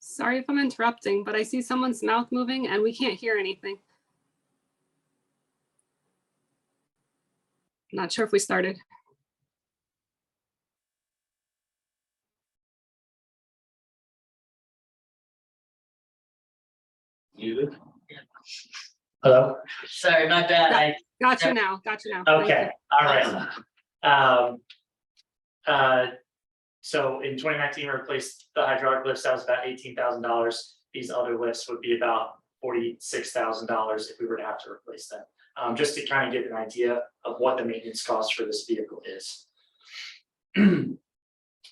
Sorry if I'm interrupting, but I see someone's mouth moving and we can't hear anything. Not sure if we started. Muted. Hello? Sorry, my bad. Got you now. Thank you. Okay, all right. So in 2019, we replaced the hydraulic lifts. That was about $18,000. These other lifts would be about $46,000 if we were to have to replace them. Just to kind of get an idea of what the maintenance cost for this vehicle is.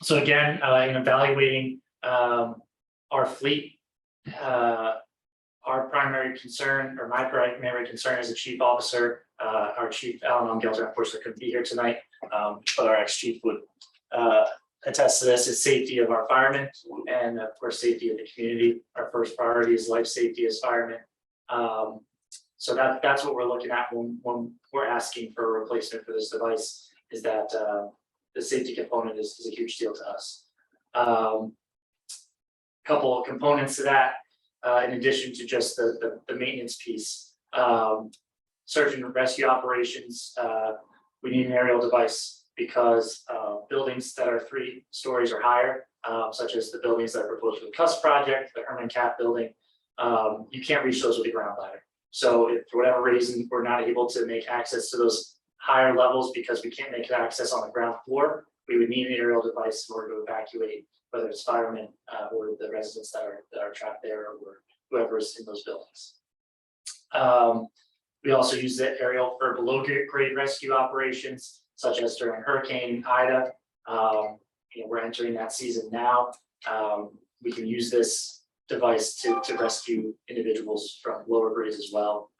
So again, in evaluating our fleet, our primary concern, or my primary concern as a chief officer, our chief Alan Gelder, unfortunately couldn't be here tonight, but our ex-chief would attest to this, is safety of our firemen and of course safety of the community. Our first priority is life safety as firemen. So that's what we're looking at when we're asking for a replacement for this device, is that the safety component is a huge deal to us. Couple of components to that, in addition to just the maintenance piece. Search and rescue operations, we need an aerial device because buildings that are 3 stories or higher, such as the buildings that are proposed for the CUS project, the Herman Cap building, you can't reach those with a ground ladder. So if for whatever reason we're not able to make access to those higher levels because we can't make access on the ground floor, we would need an aerial device in order to evacuate, whether it's firemen or the residents that are trapped there, or whoever is in those buildings. We also use the aerial for below grade rescue operations, such as during Hurricane Ida. We're entering that season now. We can use this device to rescue individuals from lower grades as well,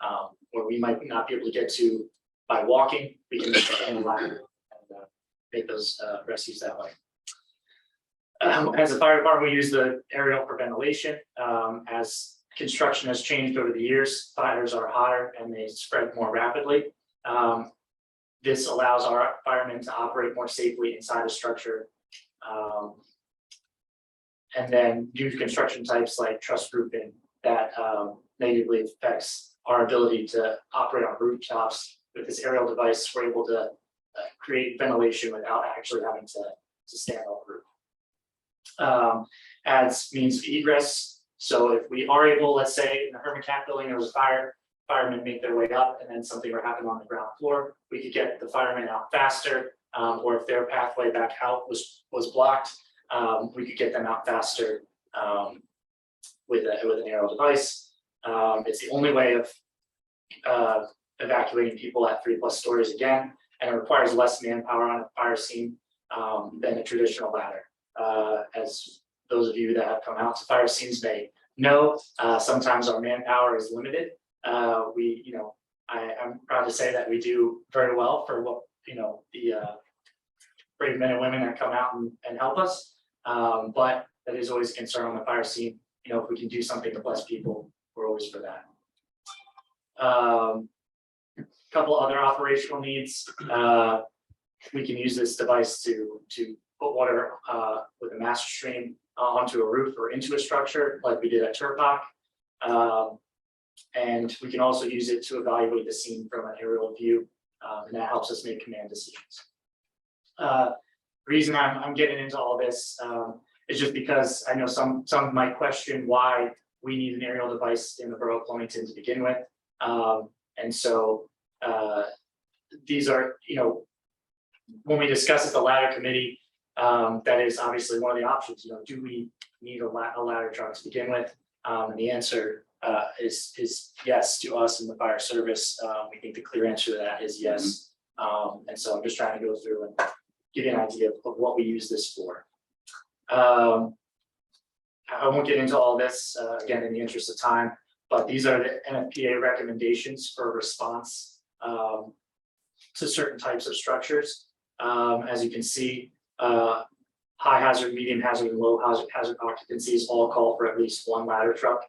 where we might not be able to get to by walking. We can and make those rescues that way. As a fire department, we use the aerial for ventilation. As construction has changed over the years, fires are hotter and they spread more rapidly. This allows our firemen to operate more safely inside a structure. And then due to construction types like truss roofing, that negatively affects our ability to operate on rooftops. With this aerial device, we're able to create ventilation without actually having to stand on the roof. Adds means of egress. So if we are able, let's say in the Herman Cap building, there was a fire, firemen make their way up and then something were happening on the ground floor, we could get the firemen out faster, or if their pathway back out was blocked, we could get them out faster with an aerial device. It's the only way of evacuating people at 3+ stories again, and it requires less manpower on a fire scene than a traditional ladder. As those of you that have come out to fire scenes may know, sometimes our manpower is limited. I'm proud to say that we do very well for what the brave men and women that come out and help us. But that is always a concern on the fire scene. If we can do something to bless people, we're always for that. Couple other operational needs. We can use this device to put water with a master stream onto a roof or into a structure, like we did at Turpak. And we can also use it to evaluate the scene from an aerial view, and that helps us make command decisions. The reason I'm getting into all this is just because I know some might question why we need an aerial device in the borough of Flemington to begin with. And so these are, when we discuss at the ladder committee, that is obviously one of the options. Do we need a ladder truck to begin with? And the answer is yes to us in the fire service. We think the clear answer to that is yes. And so I'm just trying to go through and give you an idea of what we use this for. I won't get into all this again in the interest of time, but these are the NFPA recommendations for response to certain types of structures. As you can see, high hazard, medium hazard, and low hazard occupancies all call for at least one ladder truck.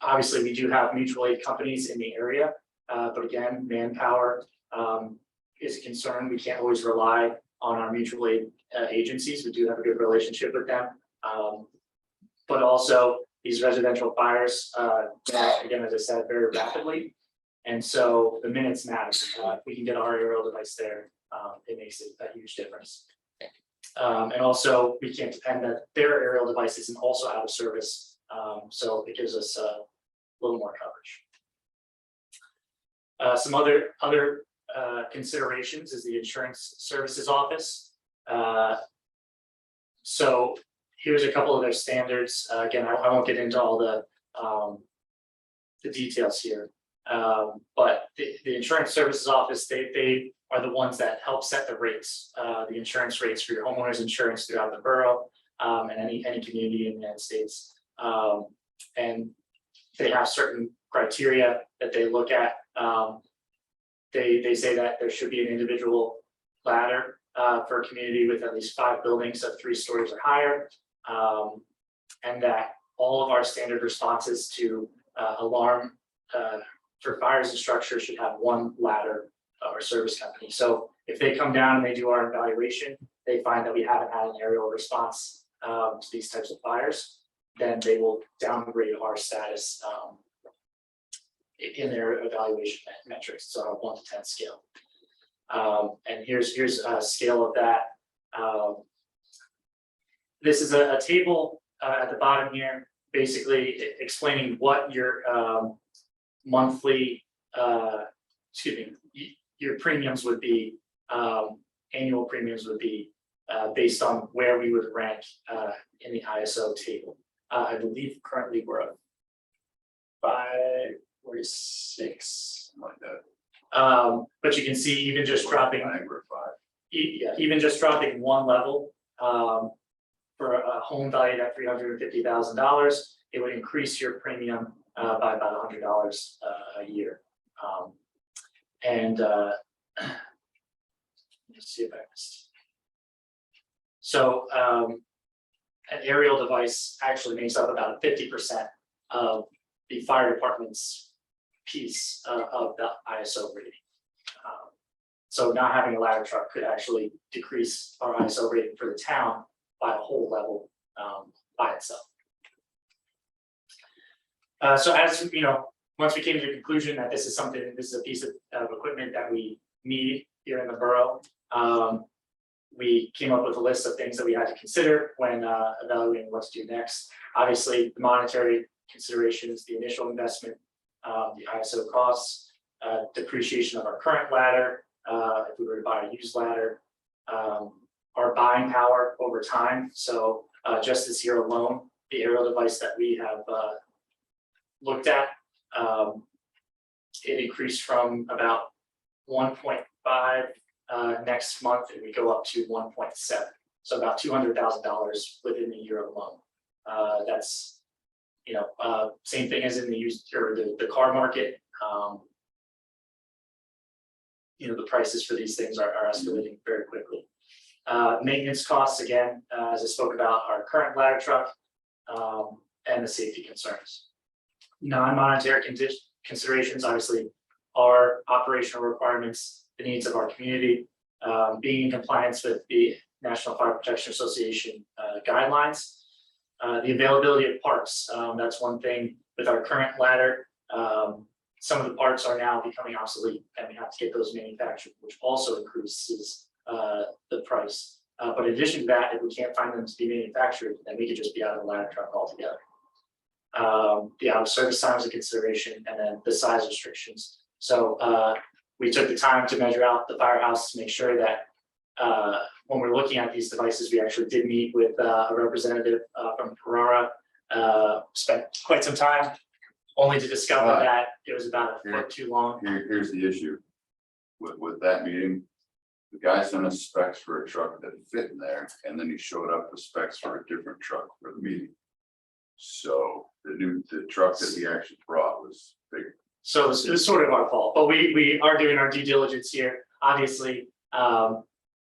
Obviously we do have mutual aid companies in the area, but again, manpower is a concern. We can't always rely on our mutual aid agencies. We do have a good relationship with them. But also these residential fires, again, as I said, very rapidly. And so the minutes matter. If we can get our aerial device there, it makes a huge difference. And also we can't depend that their aerial device isn't also out of service. So it gives us little more coverage. Some other considerations is the insurance services office. So here's a couple of their standards. Again, I won't get into all the details here. But the insurance services office, they are the ones that help set the rates, the insurance rates for your homeowners insurance throughout the borough, and any community in the United States. And they have certain criteria that they look at. They say that there should be an individual ladder for a community with at least 5 buildings of 3 stories or higher, and that all of our standard responses to alarm for fires and structures should have 1 ladder or service company. So if they come down and they do our evaluation, they find that we haven't had an aerial response to these types of fires, then they will downgrade our status in their evaluation metrics. So on a 1 to 10 scale. And here's a scale of that. This is a table at the bottom here, basically explaining what your monthly, your premiums would be, annual premiums would be based on where we would rank in the ISO table. I believe currently we're at 5 or 6, like that. but you can see even just dropping, even just dropping 1 level for a home valued at $350,000, it would increase your premium by about $100 a year. Let's see if I missed. So an aerial device actually makes up about 50% of the fire department's piece of the ISO rating. So not having a ladder truck could actually decrease our ISO rating for the town by a whole level by itself. So as you know, once we came to the conclusion that this is a piece of equipment that we need here in the borough, we came up with a list of things that we had to consider when evaluating what to do next. Obviously, the monetary considerations, the initial investment, the ISO costs, depreciation of our current ladder, if we were to buy a used ladder, our buying power over time. So just this year alone, the aerial device that we have looked at, it increased from about 1.5 next month, and we go up to 1.7. So about $200,000 within the year alone. That's, you know, same thing as in the used or the car market. You know, the prices for these things are escalating very quickly. Maintenance costs, again, as I spoke about, our current ladder truck and the safety concerns. Non-monetary considerations, obviously, are operational requirements, the needs of our community, being in compliance with the National Fire Protection Association guidelines, the availability of parts. That's one thing with our current ladder. Some of the parts are now becoming obsolete, and we have to get those manufactured, which also increases the price. But in addition to that, if we can't find them to be manufactured, then we could just be out of the ladder truck altogether. The out of service time is a consideration, and then the size restrictions. So we took the time to measure out the firehouse to make sure that when we're looking at these devices, we actually did meet with a representative from Carrara. Spent quite some time only to discover that it was about a foot too long. Here's the issue with that meeting. The guy sent us specs for a truck that fit in there, and then he showed up with specs for a different truck for the meeting. So the truck that he actually brought was bigger. So it was sort of our fault, but we are doing our due diligence here. Obviously,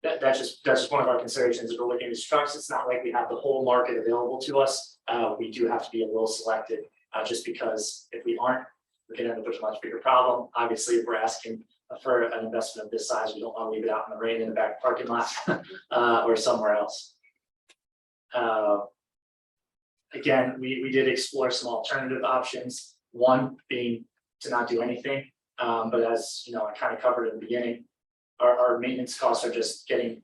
that's just one of our considerations. If we're looking at these trucks, it's not like we have the whole market available to us. We do have to be a little selective, just because if we aren't, we're going to end up with a much bigger problem. Obviously, if we're asking for an investment of this size, we don't want to leave it out in the rain in the back parking lot or somewhere else. Again, we did explore some alternative options. One being to not do anything, but as you know, I kind of covered in the beginning, our maintenance costs are just getting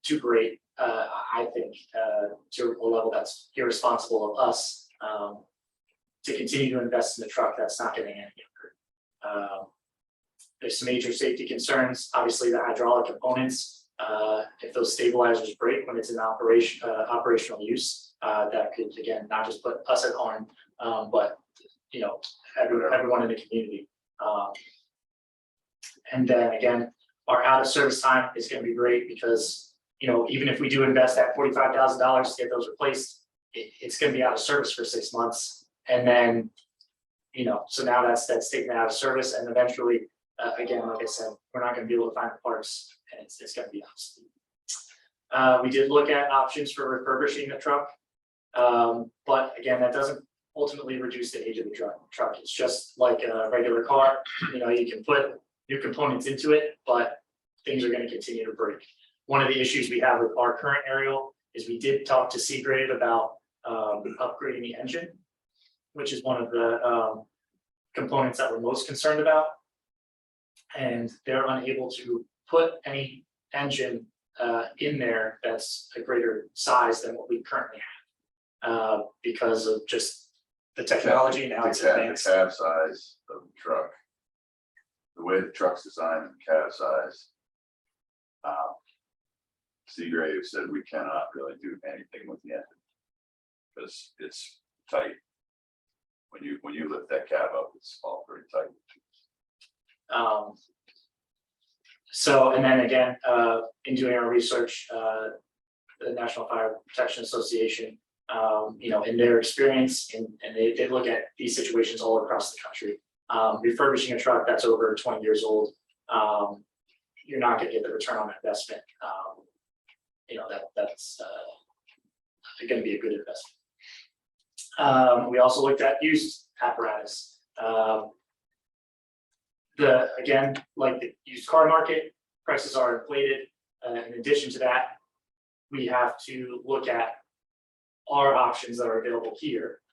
too great. I think to a level that's irresponsible of us to continue to invest in the truck that's not getting any younger. There's some major safety concerns, obviously the hydraulic components, if those stabilizers break when it's in operational use, that could, again, not just put us at harm, but, you know, everyone in the community. And then again, our out of service time is gonna be great because, you know, even if we do invest that $45,000 to get those replaced, it's gonna be out of service for 6 months. And then, you know, so now that's taken out of service, and eventually, again, like I said, we're not gonna be able to find the parts, and it's gonna be obsolete. We did look at options for refurbishing the truck. But again, that doesn't ultimately reduce the age of the truck. It's just like a regular car, you know, you can put new components into it, but things are gonna continue to break. One of the issues we have with our current aerial is we did talk to Seagrave about upgrading the engine, which is one of the components that we're most concerned about. And they're unable to put any engine in there that's a greater size than what we currently have, because of just the technology and how it's advanced. The cab size of the truck, the way the truck's designed, the cab size. Seagrave said we cannot really do anything with the engine because it's tight. When you lift that cab up, it's all pretty tight. So, and then again, in doing our research, the National Fire Protection Association, you know, in their experience, and they look at these situations all across the country. Refurbishing a truck that's over 20 years old, you're not gonna get the return on investment. You know, that's gonna be a good investment. We also looked at used apparatus. Again, like the used car market, prices are inflated. In addition to that, we have to look at our options that are available here.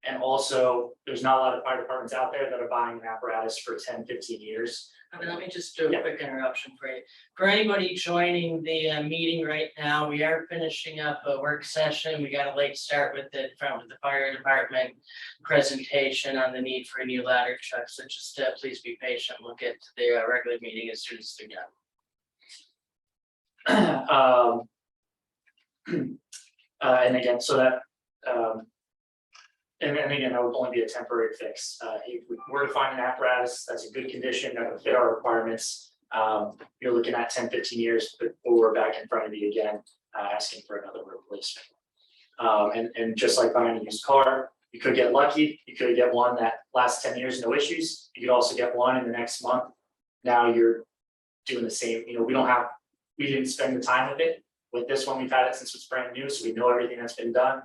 And also, there's not a lot of fire departments out there that are buying an apparatus for 10, 15 years. I mean, let me just do a Yeah. quick interruption for you. For anybody joining the meeting right now, we are finishing up a work session. We got a late start with it from the fire department presentation on the need for a new ladder truck. So just please be patient. We'll get to the regular meeting as soon as they're done. And again, so that, and again, that would only be a temporary fix. If we were to find an apparatus that's in good condition, that would fit our requirements, you're looking at 10, 15 years before we're back in front of you again, asking for another replacement. And just like buying a used car, you could get lucky, you could get one that lasts 10 years, no issues. You could also get one in the next month. Now you're doing the same, you know, we didn't spend the time with it. With this one, we've had it since it's brand new, so we know everything that's been done.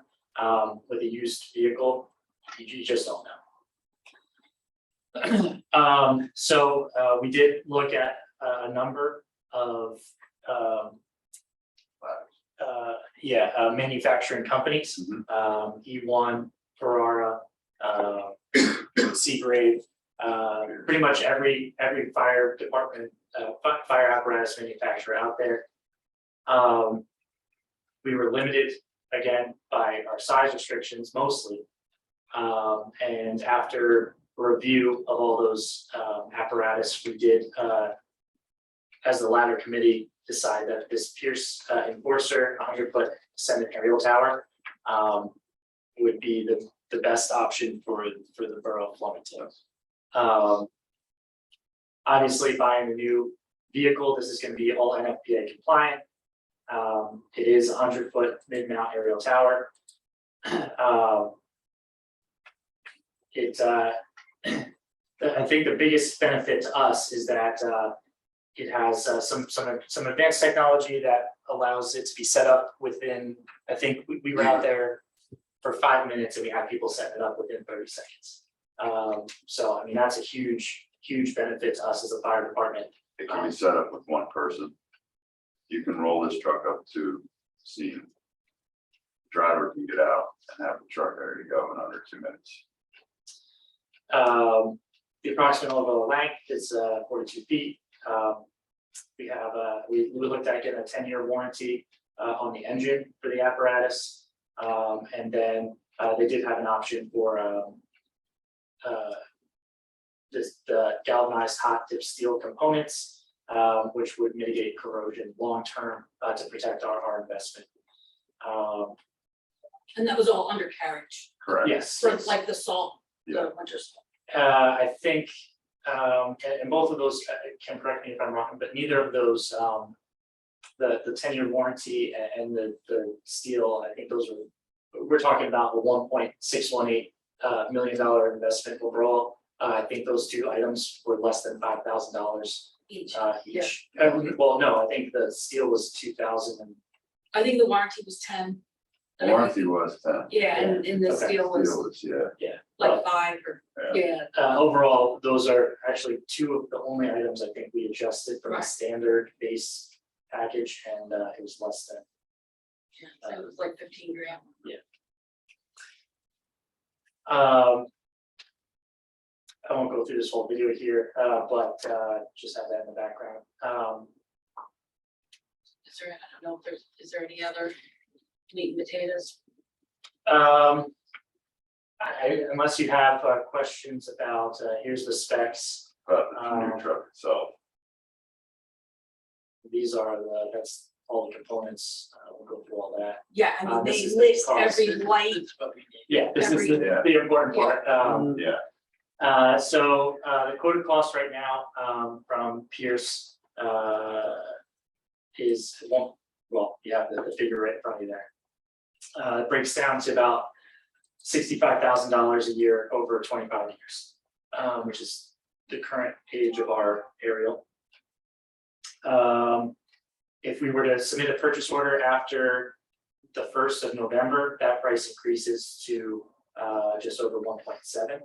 With a used vehicle, you just don't know. So we did look at a number of manufacturing companies. E1, Ferrara, Seagrave, pretty much every fire department, fire apparatus manufacturer out there. We were limited again by our size restrictions mostly. And after a review of all those apparatus, we did, as the ladder committee, decide that this Pierce Enforcer 100-foot Ascendant aerial tower would be the best option for the borough of Flemington. Obviously, buying a new vehicle, this is going to be all NFPA compliant. It is a 100-foot mid-mount aerial tower. I think the biggest benefit to us is that it has some advanced technology that allows it to be set up within. I think we were out there for 5 minutes and we had people set it up within 30 seconds. So I mean that's a huge benefit to us as a fire department. It can be set up with one person. You can roll this truck up to scene. Driver can get out and have the truck ready to go in under 2 minutes. The approximate overall length is 42 feet. We looked at getting a 10-year warranty on the engine for the apparatus, and then They did have an option for the galvanized hot dip steel components, which would mitigate corrosion long-term to protect our investment. And that was all undercarriage, Correct. Yes. for like the salt, Yeah. the winter salt. I think, and both of those, can correct me if I'm wrong, but neither of those, the 10-year warranty and the steel, I think those are, we're talking about a $1.618 million investment overall. I think those two items were less than $5,000 Each. each. Well, no, I think the steel was 2,000 and I think the warranty was 10. Warranty was 10. Yeah, and the Okay. steel was Steel was, yeah. like 5 or, Yeah. yeah, overall, those are actually two of the only items I think we adjusted from a Right. standard base package, and it was less than. so it was like 15 grand. I won't go through this whole video here, but just have that in the background. Is there, I don't know if there's, is there any other meat and potatoes? Unless you have questions about, here's the specs. But the new truck itself, These are that's all the components. We'll go through all that. Yeah, I mean, This they is the list cost. every light, That's what we need. Yeah, this is Every- the important part. yeah, So the quoted cost right now from Pierce is one, well, you have the figure right in front of you there. It breaks down to about $65,000 a year over 25 years, which is the current age of our aerial. If we were to submit a purchase order after the 1st of November, that price increases to just over 1.7.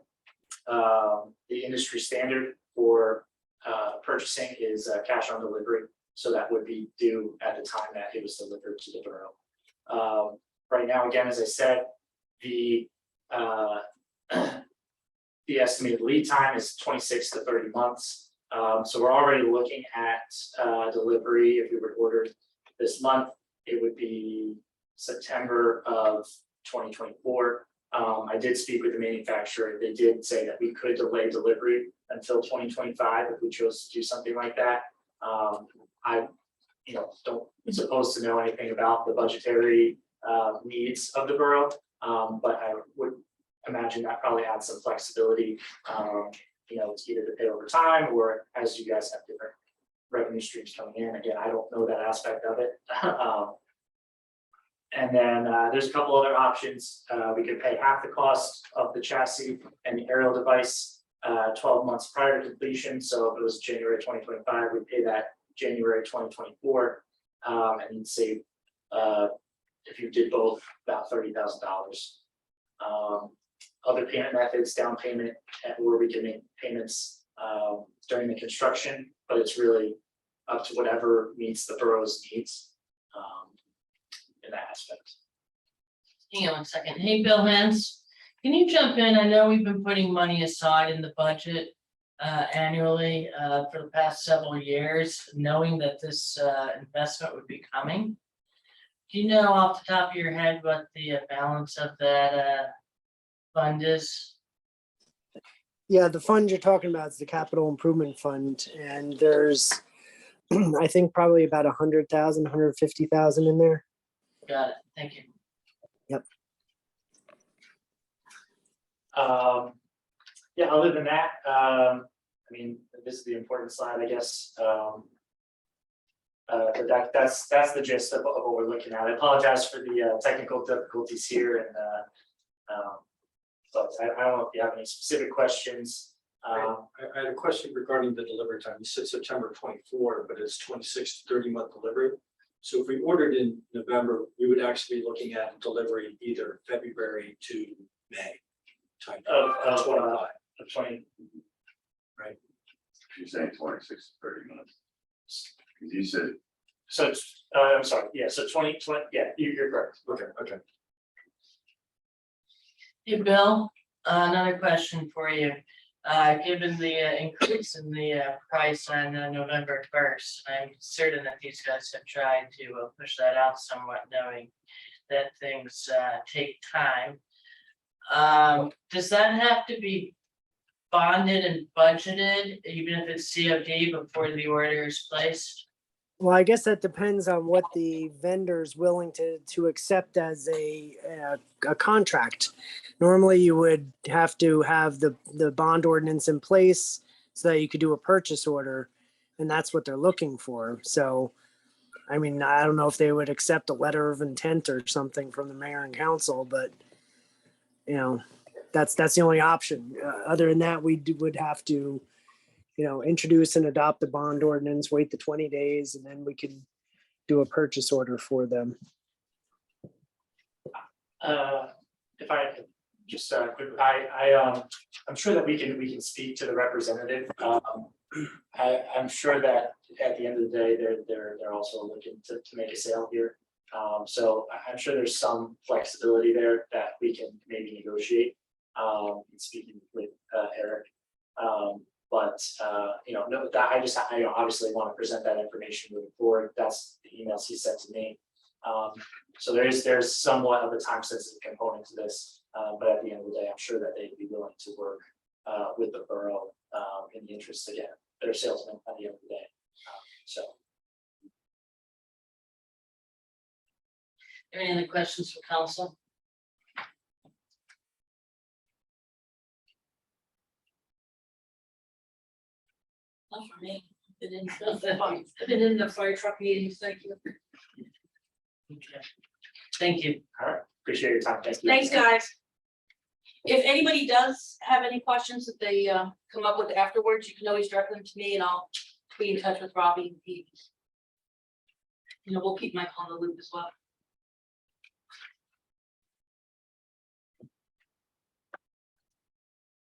The industry standard for purchasing is cash on delivery, so that would be due at the time that it was delivered to the borough. Right now, again, as I said, the estimated lead time is 26 to 30 months. So we're already looking at delivery. If we were to order this month, it would be September of 2024. I did speak with the manufacturer. They did say that we could delay delivery until 2025 if we chose to do something like that. I, don't supposed to know anything about the budgetary needs of the borough, but I would imagine that probably adds some flexibility. It's either to pay over time or as you guys have different revenue streams coming in. Again, I don't know that aspect of it. And then there's a couple other options. We could pay half the cost of the chassis and the aerial device 12 months prior to completion. So if it was January 2025, we'd pay that January 2024. And you'd save, if you did both, about $30,000. Other payment methods, down payment, where we can make payments during the construction, but it's really up to whatever meets the borough's needs in that aspect. Hang on a second. Hey, Bill Hens, can you jump in? I know we've been putting money aside in the budget annually for the past several years, knowing that this investment would be coming. Do you know off the top of your head what the balance of that fund is? Yeah, the fund you're talking about is the capital improvement fund, and there's, I think probably about 100,000, 150,000 in there. Got it. Thank you. Yeah, other than that, I mean, this is the important slide, I guess. But that's the gist of what we're looking at. I apologize for the technical difficulties here, and but I don't know if you have any specific questions. I had a question regarding the delivery time. You said September 24, but it's 26 to 30-month delivery. So if we ordered in November, we would actually be looking at delivery either February to May time. Of 25. 20, she's saying 26 to 30 minutes. Cause you said, so I'm sorry, yeah, so 2020, yeah, you're correct. Okay. Hey, Bill, another question for you. Given the increase in the price on November 1st, I'm certain that these guys have tried to push that out somewhat, knowing that things take time. Does that have to be bonded and budgeted, even if it's COD before the order is placed? Well, I guess that depends on what the vendor's willing to accept as a contract. Normally, you would have to have the bond ordinance in place so that you could do a purchase order, and that's what they're looking for. So, I mean, I don't know if they would accept a letter of intent or something from the mayor and council, but you know, that's the only option. Other than that, would have to, introduce and adopt the bond ordinance, wait the 20 days, and then we can do a purchase order for them. If I could just quick, I'm sure that we can speak to the representative. I'm sure that at the end of the day, they're also looking to make a sale here. So I'm sure there's some flexibility there that we can maybe negotiate. Speaking with Eric. But no, that I obviously want to present that information moving forward. That's the emails he sent to me. So there's somewhat of a time sensitive component to this, but at the end of the day, I'm sure that they'd be willing to work with the borough in the interest, again, they're salesmen at the end of the day. So. Any other questions for council? Not for me. I've been in the fire truck meetings, thank you. Okay. Thank you. All right, appreciate your time. Thank you. Thanks, guys. If anybody does have any questions that they come up with afterwards, you can always direct them to me and I'll be in touch with Robbie and Pete. We'll keep Mike on the loop as well.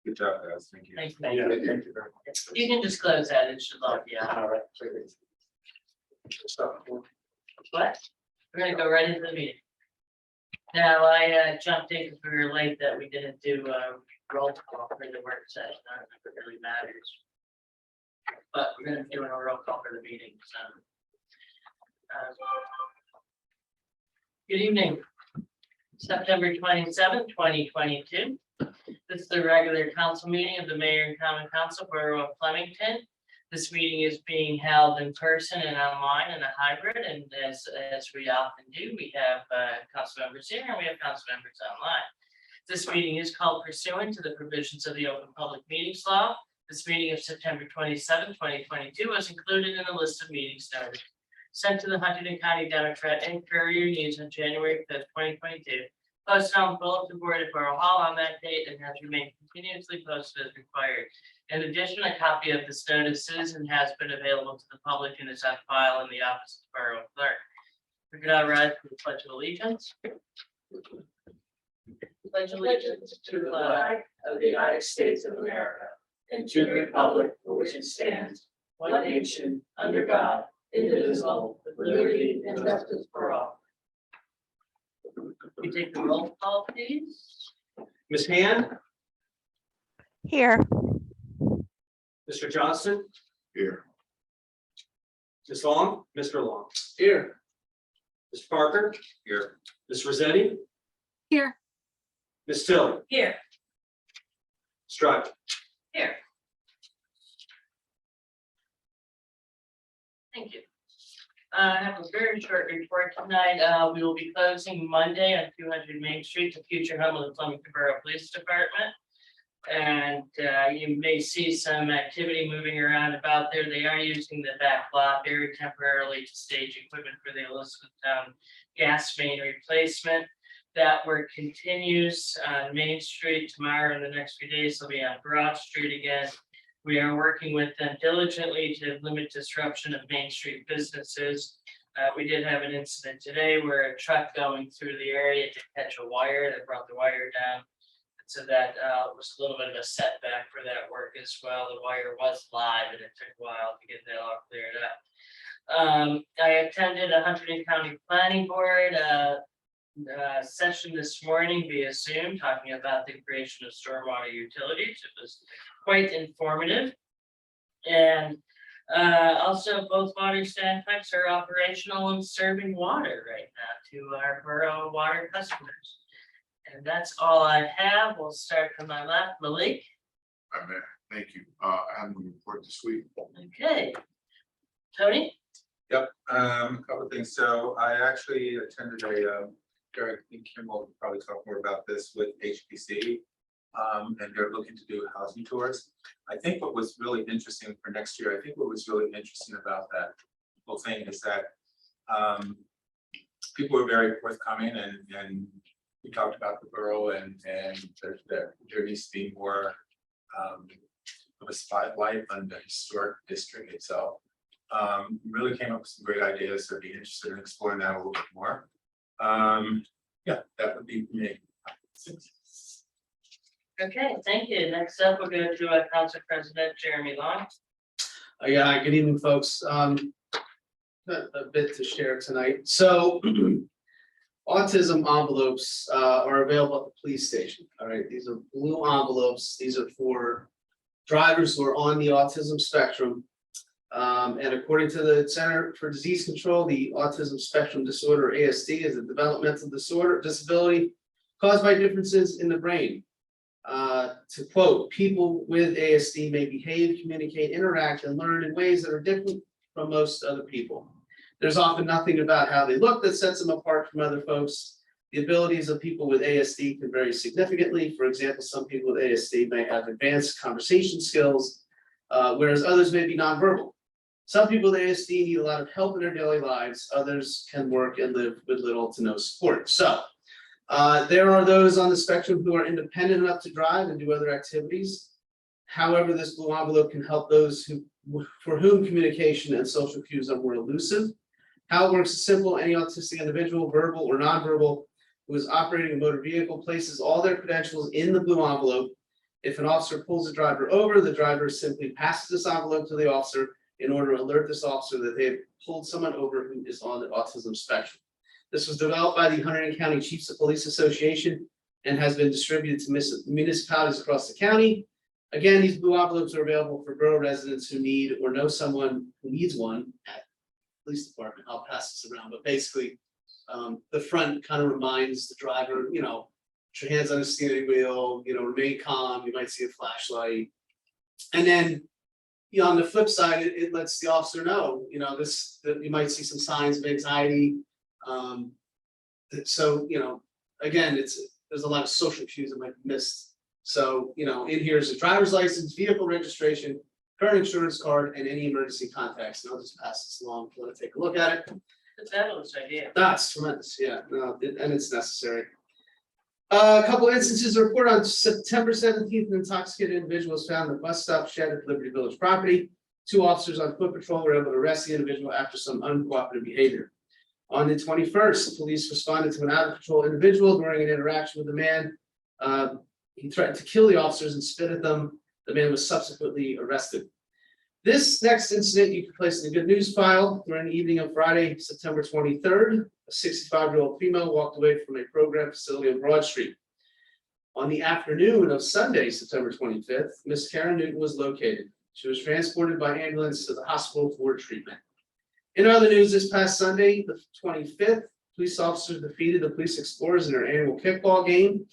Good job, guys. Thank you. Thank you. Thank you. Thank you very much. You can just close that, it should all be out. All right, please. What? We're gonna go right into the meeting. Now, I jumped in because we were late that we didn't do roll call for the work session. I don't think it really matters. But we're gonna be doing a roll call for the meeting, so. Good evening. September 27th, 2022. This is the regular council meeting of the Mayor and Common Council Borough of Flemington. This meeting is being held in person and online in a hybrid, and as we often do, we have council members here and we have council members online. This meeting is called pursuant to the provisions of the Open Public Meetings Law. This meeting of September 27, 2022 was included in the list of meetings noted, sent to the Huntington County Democrat and Courier News on January 5th, 2022. Posted on the bulletin board at Borough Hall on that date and has remained continuously posted as required. In addition, a copy of this notice is and has been available to the public and is on file in the office of the Borough Clerk. We can now rise to the Pledge of Allegiance. Pledge allegiance to the flag of the United States of America and to the republic for which it stands, one nation, under God, indivisible, with liberty and justice for all. We take the roll call, please. Ms. Hand, Here, Mr. Johnson, Here. Ms. Long, Mr. Long, Here. Mr. Parker, Here. Ms. Rosetti, Here, Ms. Tilly, Here. Stratton. Here. Thank you. I have a very short report tonight. We will be closing Monday on 200 Main Street, the future home of the Flemington Borough Police Department. And you may see some activity moving around about there. They are using the back lot area temporarily to stage equipment for the Elizabethtown gas main replacement. That work continues on Main Street tomorrow and the next few days. They'll be on Broad Street again. We are working with them diligently to limit disruption of Main Street businesses. We did have an incident today where a truck going through the area to catch a wire that brought the wire down. So that was a little bit of a setback for that work as well. The wire was live and it took a while to get that all cleared up. I attended a Huntington County Planning Board session this morning via Zoom, talking about the creation of stormwater utilities. It was quite informative. And also both water stand pipes are operational and serving water right now to our borough water customers. And that's all I have. We'll start from my left, Malik. Hi, Mayor. Thank you. I have a report this week. Okay. Tony? Yep, a couple of things. So I actually attended Derek and Kim will probably talk more about this with HPC. And they're looking to do housing tours. I think what was really interesting for next year, I think what was really interesting about that whole thing is that people were very forthcoming and we talked about the borough and there needs to be more of a spotlight on the historic district itself. Really came up with some great ideas. So I'd be interested in exploring that a little bit more. Yeah, that would be me. Okay, thank you. Next up, we'll go to Council President Jeremy Long. Yeah, good evening, folks. A bit to share tonight. So autism envelopes are available at the police station. All right, these are blue envelopes. These are for drivers who are on the autism spectrum. And according to the Center for Disease Control, the autism spectrum disorder, ASD, is a developmental disability caused by differences in the brain. To quote, people with ASD may behave, communicate, interact, and learn in ways that are different from most other people. There's often nothing about how they look that sets them apart from other folks. The abilities of people with ASD can vary significantly. For example, some people with ASD may have advanced conversation skills, whereas others may be nonverbal. Some people with ASD need a lot of help in their daily lives. Others can work and live with little to no support. So there are those on the spectrum who are independent enough to drive and do other activities. However, this blue envelope can help those for whom communication and social cues are more elusive. How it works is simple. Any autistic individual, verbal or nonverbal, who is operating a motor vehicle places all their credentials in the blue envelope. If an officer pulls the driver over, the driver simply passes this envelope to the officer in order to alert this officer that they have pulled someone over who is on the autism spectrum. This was developed by the Hunterdon County Chiefs of Police Association and has been distributed to municipalities across the county. Again, these blue envelopes are available for borough residents who need or know someone who needs one at the police department. I'll pass this around, but basically the front kind of reminds the driver, put your hands on the steering wheel, remain calm. You might see a flashlight. And then on the flip side, it lets the officer know, that you might see some signs of anxiety. So, again, there's a lot of social cues that might be missed. So, in here is a driver's license, vehicle registration, current insurance card, and any emergency contacts. And I'll just pass this along to take a look at it. It's a fabulous idea. That's tremendous, yeah, and it's necessary. A couple instances reported on September 17th, an intoxicated individual was found in the bus stop shed at Liberty Village property. 2 officers on foot patrol were able to arrest the individual after some uncooperative behavior. On the 21st, police responded to an out of control individual during an interaction with a man. He threatened to kill the officers and spit at them. The man was subsequently arrested. This next incident you can place in the good news file. During the evening of Friday, September 23rd, a 65-year-old female walked away from a program facility on Broad Street. On the afternoon of Sunday, September 25th, Miss Karen Newton was located. She was transported by ambulance to the hospital for treatment. In other news, this past Sunday, the 25th, police officers defeated the Police Explorers in their annual kickball game.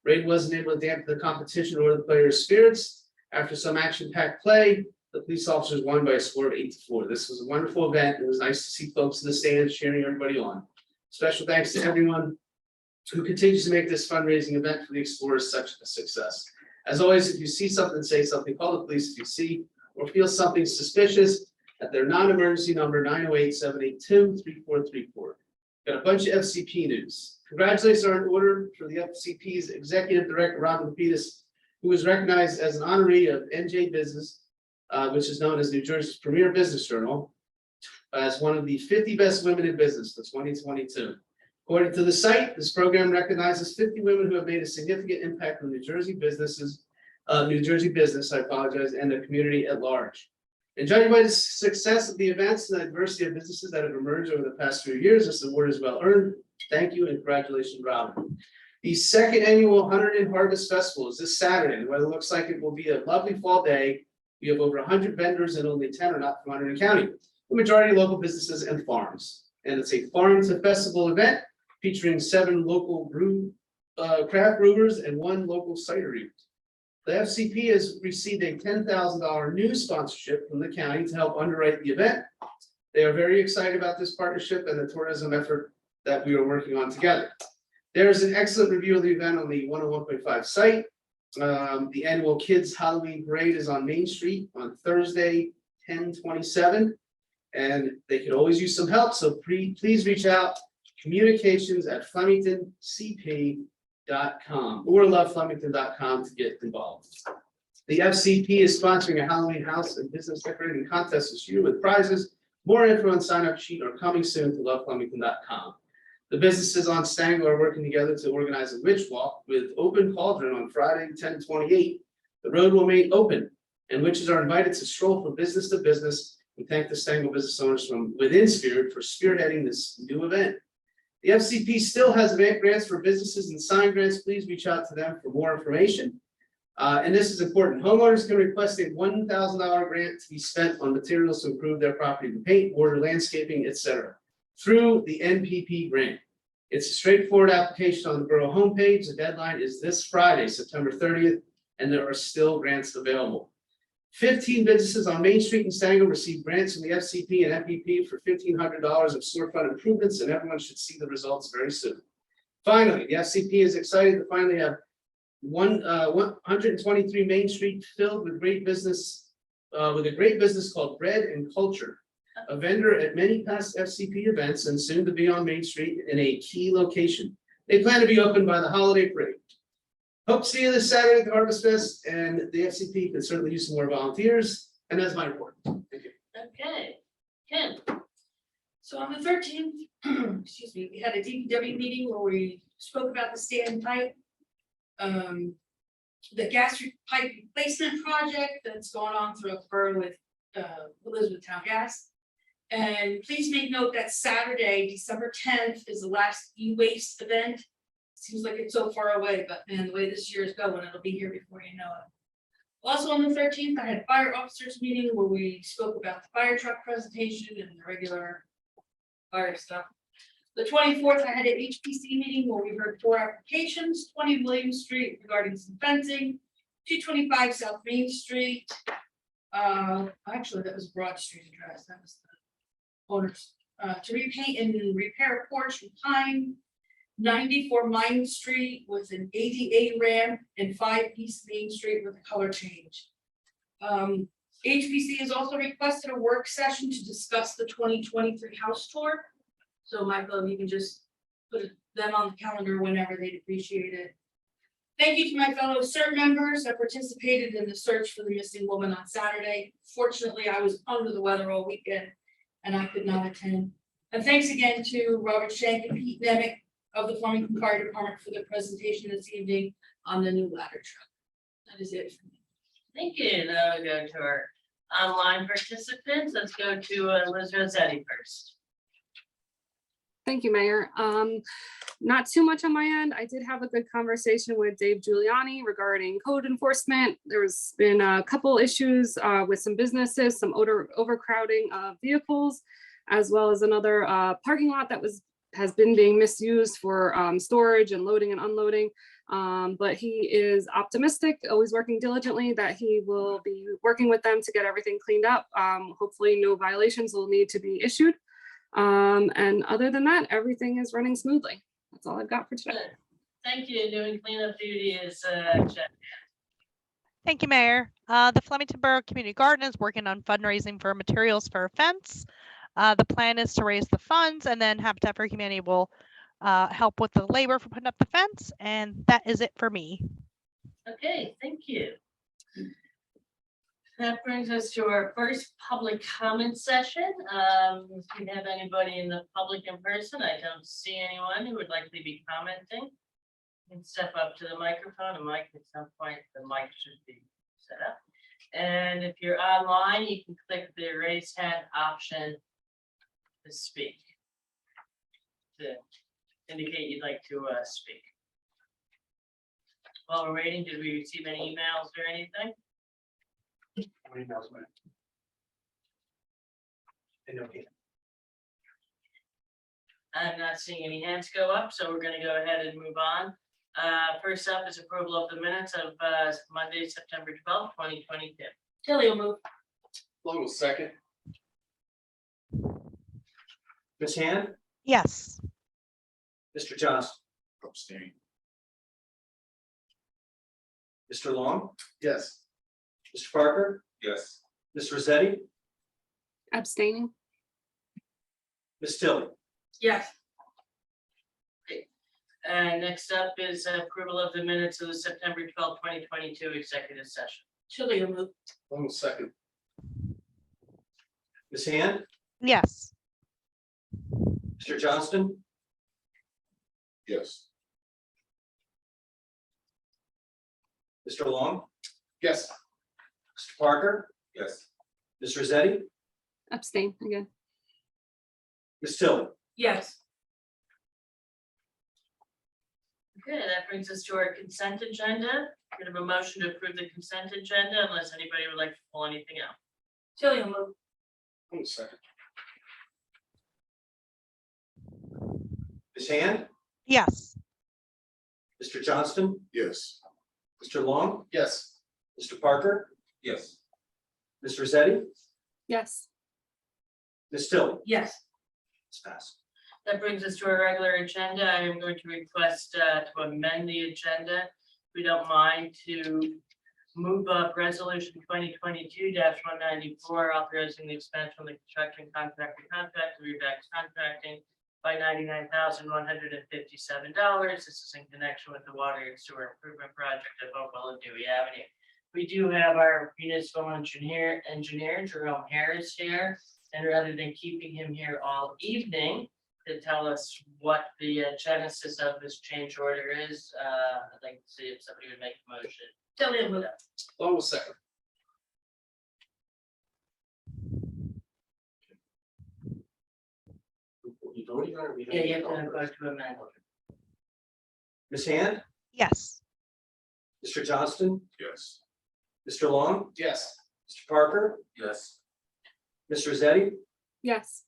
Raid wasn't able to dampen the competition or the players' spirits. After some action-packed play, the police officers won by a score of 8-4. This was a wonderful event. It was nice to see folks in the stands cheering everybody on. Special thanks to everyone who continues to make this fundraising event for the Explorers such a success. As always, if you see something, say something. Call the police if you see or feel something suspicious at their non-emergency number 908-782-3434. Got a bunch of FCP news. Congratulations are in order for the FCP's Executive Director, Robin Lapidus, who was recognized as an honoree of NJ Business, which is known as New Jersey's premier business journal, as one of the 50 best women in business for 2022. According to the site, this program recognizes 50 women who have made a significant impact on New Jersey business, and the community at large. And judging by the success of the events and the diversity of businesses that have emerged over the past few years, this award is well earned. Thank you and congratulations, Robin. The second annual Hunterdon Harvest Festival is this Saturday. The weather looks like it will be a lovely fall day. We have over 100 vendors and only 10 are not from Hunterdon County. The majority of local businesses and farms. And it's a farm to festival event featuring 7 local brew craft brewers, and 1 local cidery. The FCP has received a $10,000 new sponsorship from the county to help underwrite the event. They are very excited about this partnership and the tourism effort that we are working on together. There is an excellent review of the event on the 101.5 site. The annual Kids Halloween Parade is on Main Street on Thursday, 10/27. And they could always use some help, so please reach out, communications@flemingtoncp.com or loveflemington.com to get involved. The FCP is sponsoring a Halloween house and business decorating contest this year with prizes. More info and sign up sheet are coming soon to loveflemington.com. The businesses on Stangle are working together to organize a witch walk with open cauldron on Friday, 10/28. The road will remain open and witches are invited to stroll from business to business. We thank the Stangle business owners from within Spirit for spearheading this new event. The FCP still has grants for businesses and sign grants. Please reach out to them for more information. And this is important. Homeowners can request a $1,000 grant to be spent on materials to improve their property, the paint, border, landscaping, etc. through the NPP grant. It's a straightforward application on the borough homepage. The deadline is this Friday, September 30th, and there are still grants available. 15 businesses on Main Street in Stangle received grants from the FCP and NPP for $1,500 of storefront improvements, and everyone should see the results very soon. Finally, the FCP is excited to finally have 123 Main Street filled with great business, with a great business called Bread and Culture, a vendor at many past FCP events and soon to be on Main Street in a key location. They plan to be open by the holiday parade. Hope to see you this Saturday at the Harvest Fest, and the FCP could certainly use some more volunteers, and that's my report. Thank you. Okay, Ken. So on the 13th, excuse me, we had a DPW meeting where we spoke about the stand pipe. The gas pipe replacement project that's going on throughout the borough with Elizabethtown Gas. And please make note that Saturday, December 10th is the last e-waste event. Seems like it's so far away, but man, the way this year is going, it'll be here before you know it. Also on the 13th, I had a fire officers meeting where we spoke about the fire truck presentation and the regular fire stuff. The 24th, I had an HPC meeting where we heard 4 applications, 20 William Street regarding some fencing, 225 South Main Street. Actually, that was Broad Street address. That was the owners. To repaint and repair a porch from Pine, 94 Main Street with an ADA ramp, and 5 East Main Street with a color change. HPC has also requested a work session to discuss the 2023 house tour. So Michael, if you can just put them on the calendar whenever, they'd appreciate it. Thank you to my fellow CERT members that participated in the search for the missing woman on Saturday. Fortunately, I was under the weather all weekend and I could not attend. And thanks again to Robert Shank and Pete Nemec of the Flemington Fire Department for the presentation this evening on the new ladder truck. That is it for me. Thank you. Now we'll go to our online participants. Let's go to Liz Rossetti first. Thank you, Mayor. Not too much on my end. I did have a good conversation with Dave Giuliani regarding code enforcement. There's been a couple issues with some businesses, some overcrowding of vehicles, as well as another parking lot that has been being misused for storage and loading and unloading. But he is optimistic, always working diligently, that he will be working with them to get everything cleaned up. Hopefully no violations will need to be issued. And other than that, everything is running smoothly. That's all I've got for today. Thank you. Doing cleanup duty is Jen. Thank you, Mayor. The Flemington Borough Community Garden is working on fundraising for materials for a fence. The plan is to raise the funds, and then Habitat for Humanity will help with the labor for putting up the fence. And that is it for me. Okay, thank you. That brings us to our first public comment session. If we have anybody in the public in person, I don't see anyone who would likely be commenting. You can step up to the microphone, and Mike, at some point, the mic should be set up. And if you're online, you can click the raise hand option to speak, to indicate you'd like to speak. While we're waiting, did we receive any emails or anything? Emails, man. And okay. I'm not seeing any hands go up, so we're gonna go ahead and move on. First up is approval of the minutes of Monday, September 12th, 2022. Tilly will move. Long will second. Ms. Hand, Yes. Mr. Johnson, Abstain. Mr. Long, Yes. Mr. Parker, Yes. Ms. Rosetti, Abstaining. Ms. Tilly. Yes. And next up is approval of the minutes of the September 12th, 2022 executive session. Tilly will move. Long will second. Ms. Hand, Yes. Mr. Johnston, Yes. Mr. Long, Yes. Mr. Parker, Yes. Ms. Rosetti, Abstain again. Ms. Tilly. Yes. Okay, that brings us to our consent agenda. We're gonna have a motion to approve the consent agenda unless anybody would like to pull anything out. Tilly will move. Long will second. Ms. Hand, Yes. Mr. Johnston, Yes. Mr. Long, Yes. Mr. Parker, Yes. Ms. Rosetti, Yes. Ms. Tilly. Yes. It's passed. That brings us to our regular agenda. I am going to request to amend the agenda. If we don't mind to move up resolution 2022-194, authorizing the expansion of the construction contract to Revax Contracting by $99,157. This is in connection with the water and sewer improvement project at Hopewell and Dewey Avenue. We do have our municipal engineer Jerome Harris here, and rather than keeping him here all evening to tell us what the genesis of this change order is, I'd like to see if somebody would make a motion. Tilly will move. Long will second. You voting on it? We Yeah, you have haven't to voted. vote to amend. Ms. Hand, Yes. Mr. Johnston, Yes. Mr. Long, Yes. Mr. Parker, Yes. Ms. Rosetti, Yes.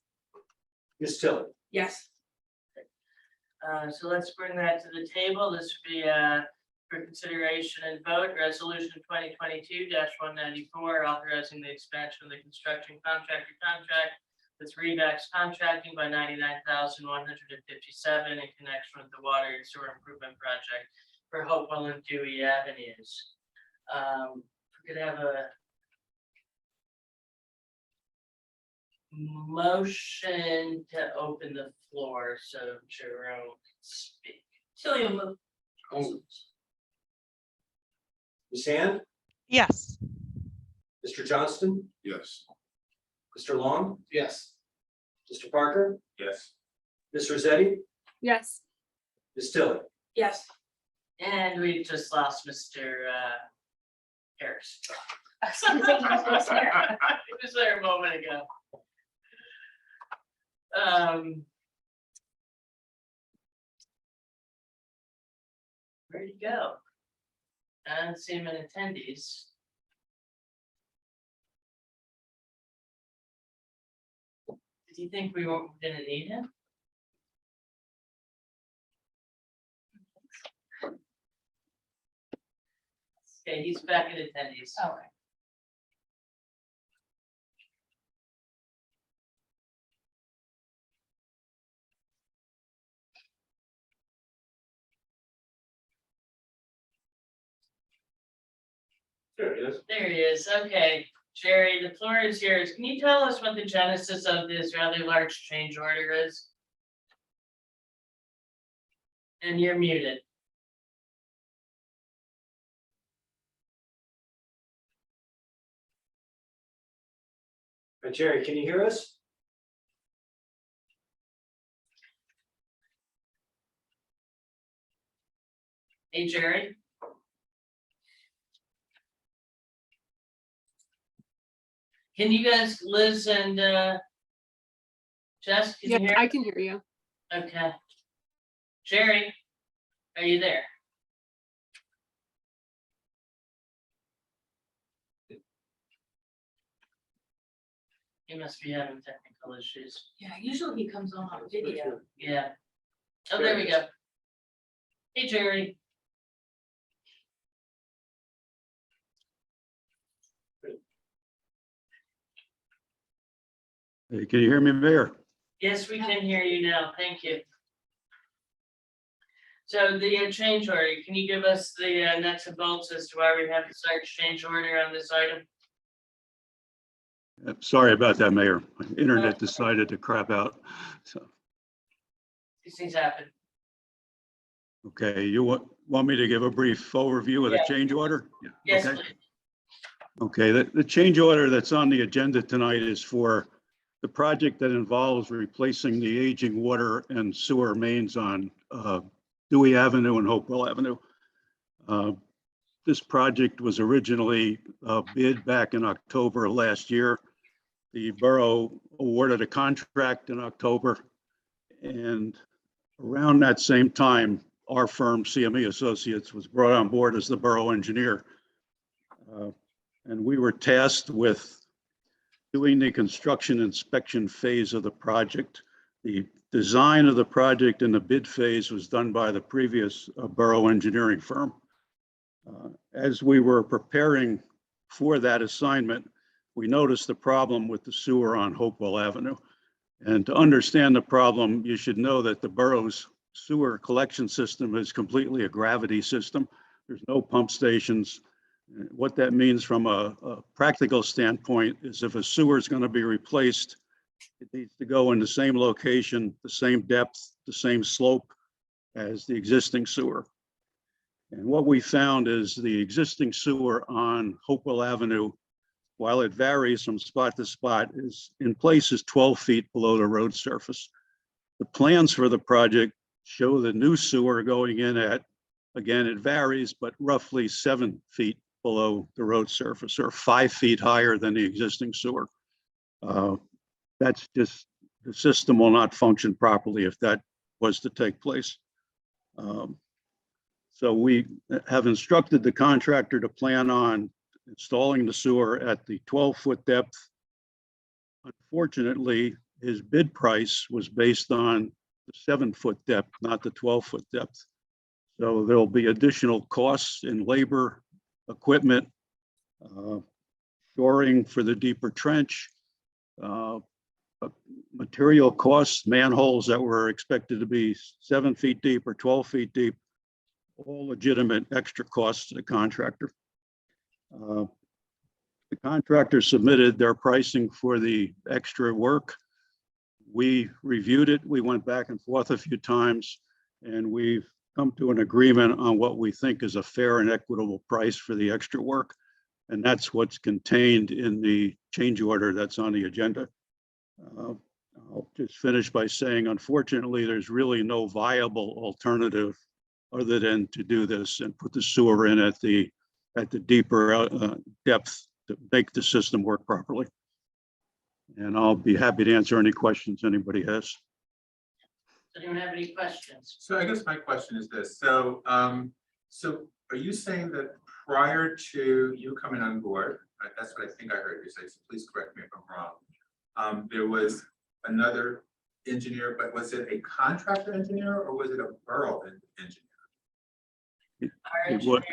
Ms. Tilly. Yes. So let's bring that to the table. This would be for consideration and vote, resolution 2022-194, authorizing the expansion of the construction contract with Revax Contracting by $99,157 in connection with the water and sewer improvement project for Hopewell and Dewey Avenues. We could have a motion to open the floor so Jerome can speak. Tilly will move. Long. Ms. Hand, Yes. Mr. Johnston, Yes. Mr. Long, Yes. Mr. Parker, Yes. Ms. Rosetti, Yes. Ms. Tilly. Yes. And we just lost Mr. Harris. Excuse me, I was gonna say. He was there a moment ago. Where'd he go? I don't see him in attendees. Did you think we didn't need him? Okay, he's back in attendees. All right. There it is. There he is. Okay, Jerry, the floor is yours. Can you tell us what the genesis of this rather large change order is? And you're muted. Jerry, can you hear us? Hey, Jerry? Can you guys, Liz and Jess, can you Yeah, hear? I can hear you. Okay. Jerry, are you there? He must be having technical issues. Yeah, usually he comes on video. Yeah. Oh, there we go. Hey, Jerry. Hey, can you hear me, Mayor? Yes, we can hear you now. Thank you. So the change order, can you give us the nuts and bolts as to why we have to start change order on this item? Sorry about that, Mayor. My internet decided to crap out. So, These things happen. okay, you want me to give a brief overview of the change order? Yeah, Yes, okay. please. Okay, the change order that's on the agenda tonight is for the project that involves replacing the aging water and sewer mains on Dewey Avenue and Hopewell Avenue. This project was originally bid back in October of last year. The borough awarded a contract in October, and around that same time, our firm, CME Associates, was brought on board as the borough engineer. And we were tasked with doing the construction inspection phase of the project. The design of the project in the bid phase was done by the previous borough engineering firm. As we were preparing for that assignment, we noticed the problem with the sewer on Hopewell Avenue. And to understand the problem, you should know that the borough's sewer collection system is completely a gravity system. There's no pump stations. What that means from a practical standpoint is if a sewer is going to be replaced, it needs to go in the same location, the same depth, the same slope as the existing sewer. And what we found is the existing sewer on Hopewell Avenue, while it varies from spot to spot, is in places 12 feet below the road surface. The plans for the project show the new sewer going in at, again, it varies, but roughly 7 feet below the road surface, or 5 feet higher than the existing sewer. That's just, the system will not function properly if that was to take place. So we have instructed the contractor to plan on installing the sewer at the 12-foot depth. Unfortunately, his bid price was based on the 7-foot depth, not the 12-foot depth. So there'll be additional costs in labor, equipment, shoring for the deeper trench, material costs, manholes that were expected to be 7 feet deep or 12 feet deep, all legitimate extra costs to the contractor. The contractor submitted their pricing for the extra work. We reviewed it. We went back and forth a few times, and we've come to an agreement on what we think is a fair and equitable price for the extra work. And that's what's contained in the change order that's on the agenda. I'll just finish by saying, unfortunately, there's really no viable alternative other than to do this and put the sewer in at the deeper depth to make the system work properly. And I'll be happy to answer any questions anybody has. Does anyone have any questions? So I guess my question is this, so are you saying that prior to you coming on board, that's what I think I heard you say, so please correct me if I'm wrong. There was another engineer, but was it a contractor engineer or was it a borough engineer? Our It engineer, would-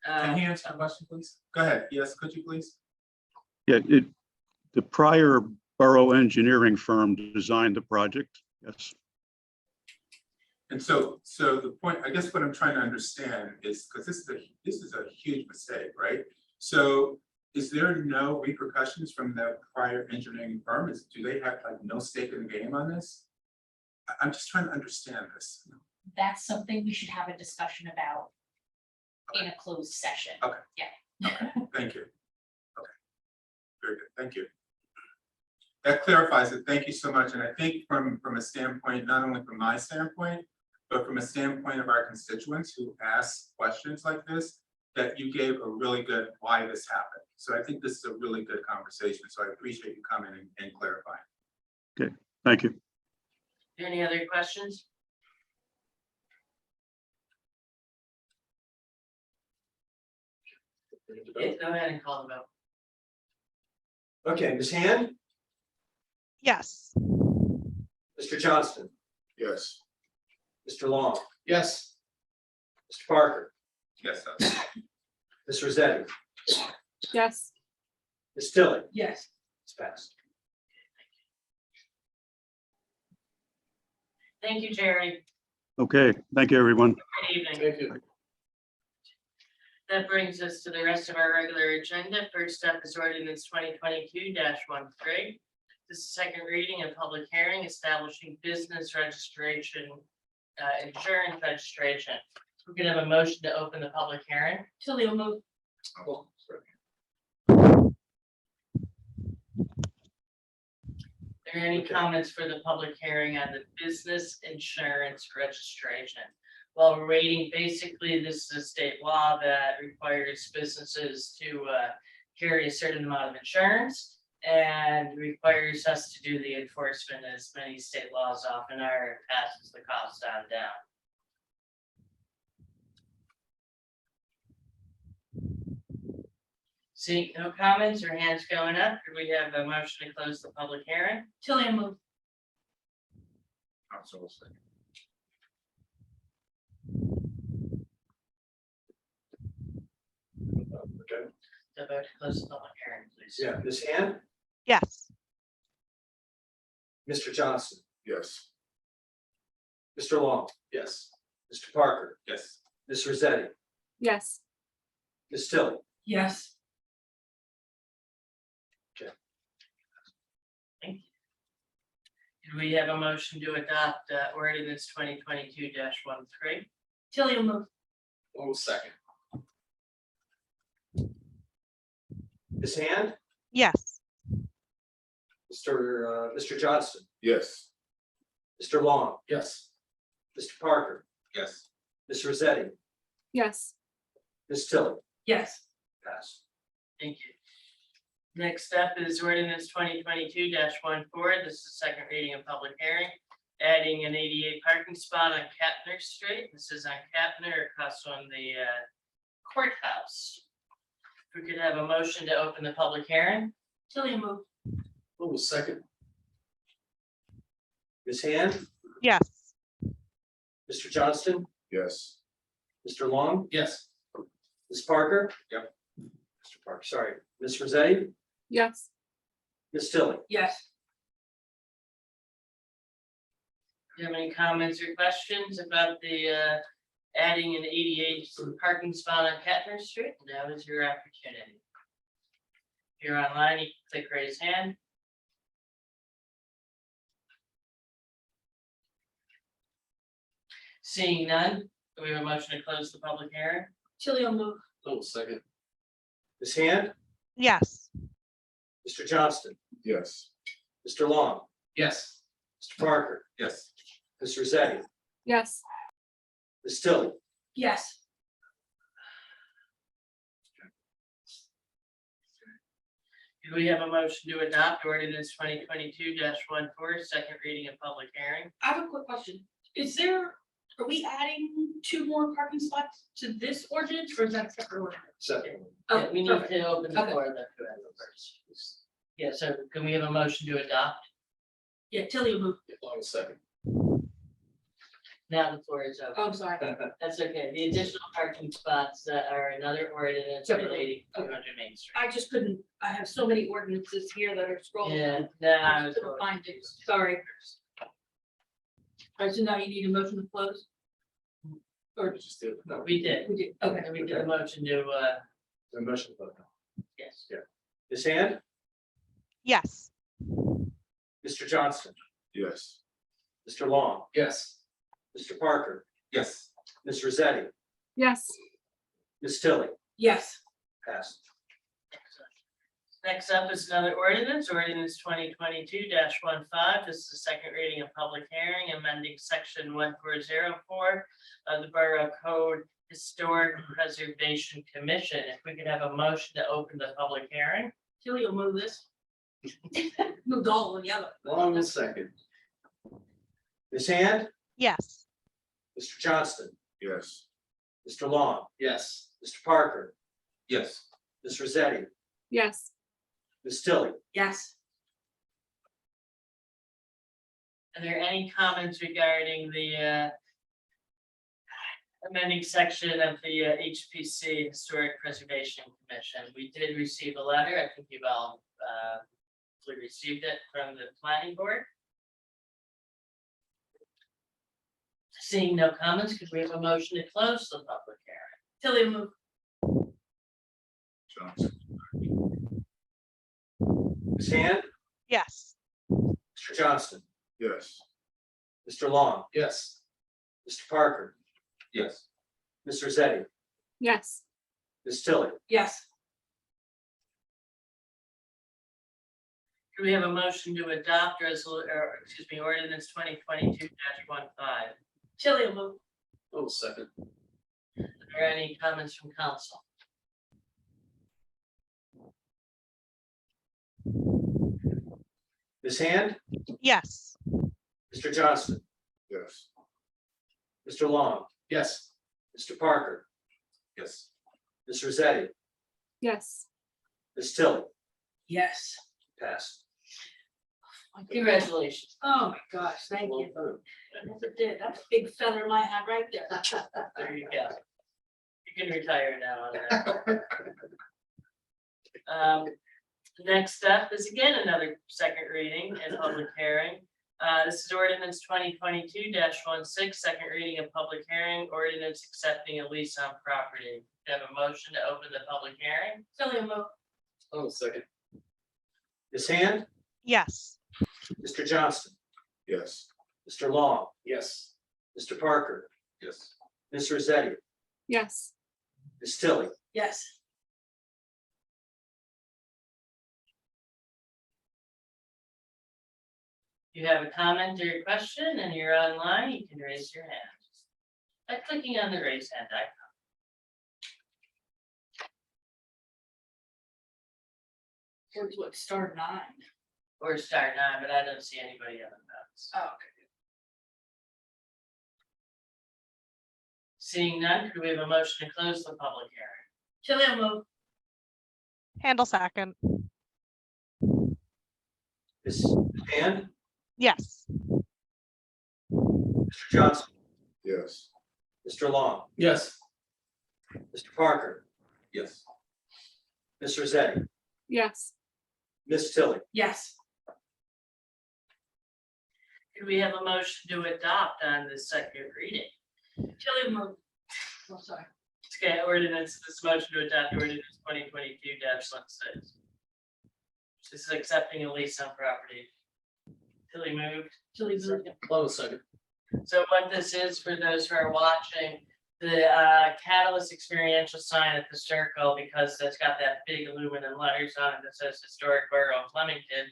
Can he answer that question, please? Go ahead, yes, could you please? Yeah, the prior borough engineering firm designed the project, yes. And so the point, I guess what I'm trying to understand is, because this is a huge mistake, right? So is there no repercussions from the prior engineering firm? Do they have like no stake in the game on this? I'm just trying to understand this. That's something we should have a discussion about in a closed session. Okay. Yeah. Okay, thank you. Okay, very good, thank you. That clarifies it, thank you so much. And I think from a standpoint, not only from my standpoint, but from a standpoint of our constituents who ask questions like this, that you gave a really good why this happened. So I think this is a really good conversation. So I appreciate you coming and clarifying. Okay, thank you. any other questions? Yeah, go ahead and call the vote. Okay, Ms. Hand, Yes. Mr. Johnston, Yes. Mr. Long, Yes. Mr. Parker, Yes, Ms. Rosetti, Yes. Ms. Tilly, Yes. it's passed. Thank you, Jerry. Okay, thank you, everyone. Good evening. Thank you. That brings us to the rest of our regular agenda. First up is ordinance 2022-13. This is second reading and public hearing establishing business registration, insurance registration. We're gonna have a motion to open the public hearing. Tilly will move. Oh, sorry. Are there any Okay. comments for the public hearing on the business insurance registration? While we're waiting, basically, this is a state law that requires businesses to carry a certain amount of insurance and requires us to do the enforcement, as many state laws often are, and passes the cost on down. Seeing no comments or hands going up, could we have a motion to close the public hearing? Tilly will move. Council will second. Okay, The vote to close the public hearing, please. yeah, Ms. Hand, Yes. Mr. Johnson, Yes. Mr. Long. Yes. Mr. Parker, Yes. Ms. Rosetti, Yes. Ms. Tilly. Yes. Do we have a motion to adopt ordinance 2022-13? Tilly will move. Oh, second. Ms. Hand, Yes. Mr. Johnston, Yes. Mr. Long. Yes. Mr. Parker, Yes. Ms. Rosetti, Yes. Ms. Tilly. Yes. Pass. Thank you. Next up is ordinance 2022-14. This is second reading and public hearing. Adding an ADA parking spot on Kapner Street. This is on Kapner across from the courthouse. If we could have a motion to open the public hearing. Tilly will move. Oh, second. Ms. Hand, Yes. Mr. Johnston, Yes. Mr. Long. Yes. Ms. Parker. Yep. Mr. Parker, sorry, Ms. Rosetti, Yes. Ms. Tilly. Yes. Do you have any comments or questions about the adding an ADA parking spot on Kettner Street? Now is your opportunity. If you're online, you can click raise hand. Seeing none, do we have a motion to close the public hearing? Tilly will move. Oh, second. Ms. Hand, Yes. Mr. Johnston, Yes. Mr. Long, Yes. Mr. Parker, Yes. Ms. Rosetti, Yes. Ms. Tilly. Yes. Do we have a motion to adopt ordinance 2022-14, second reading and public hearing? I have a quick question. Are we adding 2 more parking spots to this ordinance or is that a separate ordinance? Second. Yeah, we need perfect. to open the Okay. floor then to have the first. Yeah, so can we have a motion to adopt? Yeah, Tilly will move. Oh, second. Now the floor is Oh, open. I'm sorry. That's okay. The additional parking spots that are another ordinance Separate. relating to Okay. 200 Main Street. I just couldn't, I have so many ordinances here that are scrolling. Yeah, no, I just couldn't find it. Sorry. All right, so now you need a motion to close? Or Just did, no, we did. we did, okay. And we did a motion to, the motion vote. yes. Ms. Hand, Yes. Mr. Johnston, Yes. Mr. Long, Yes. Mr. Parker, Yes. Ms. Rosetti, Yes. Ms. Tilly. Yes. Passed. Next up is another ordinance, ordinance 2022-15. This is the second reading of public hearing, amending section 1404 of the Borough Code Historic Preservation Commission. If we could have a motion to open the public hearing. Tilly will move this. Moved all of the other. Long will second. Ms. Hand, Yes. Mr. Johnston, Yes. Mr. Long, Yes. Mr. Parker, Yes. Ms. Rosetti, Yes. Ms. Tilly. Yes. Are there any comments regarding the amending section of the HPC Historic Preservation Commission? We did receive a letter. I think you've all received it from the planning board. Seeing no comments, could we have a motion to close the public hearing? Tilly will move. Johnson, Ms. Hand, Yes. Mr. Johnston, yes. Mr. Long. Yes. Mr. Parker, Yes. Ms. Rosetti, Yes. Ms. Tilly. Yes, Do we have a motion to adopt ordinance 2022-15? Tilly will move. Oh, second. Are there any comments from council? Ms. Hand, Yes. Mr. Johnston, Yes. Mr. Long. Yes. Mr. Parker, Yes. Ms. Rosetti, Yes. Ms. Tilly. Yes. Passed. Congratulations. Oh my gosh, thank you. I never did. That's a big feather in my hat right there. There you go. You can retire now on that. Next up is again another second reading and public hearing. This is ordinance 2022-16, second reading and public hearing, ordinance accepting a lease on property. Do you have a motion to open the public hearing? Tilly will move. Oh, second. Ms. Hand, Yes. Mr. Johnston, Yes. Mr. Long. Yes. Mr. Parker, Yes. Ms. Rosetti, Yes. Ms. Tilly. Yes. If you have a comment or a question and you're online, you can raise your hand by clicking on the raise hand icon. Or what, star 9? Or start now, but I don't see anybody on the notes. Oh, okay. Seeing none, could we have a motion to close the public hearing? Tilly will move. Handle second. Ms. Hand, Yes. Mr. Johnson, Yes. Mr. Long. Yes. Mr. Parker, Yes. Ms. Rosetti, Yes. Ms. Tilly. Yes. Could we have a motion to adopt on the second reading? Tilly will move. Oh, sorry. Okay, ordinance, this motion to adopt ordinance 2022-16. This is accepting a lease on property. Tilly moved. Tilly will move. Oh, second. So what this is, for those who are watching, the Catalyst experiential sign at the circle, because it's got that big aluminum letters on it that says Historic Borough of Flemington,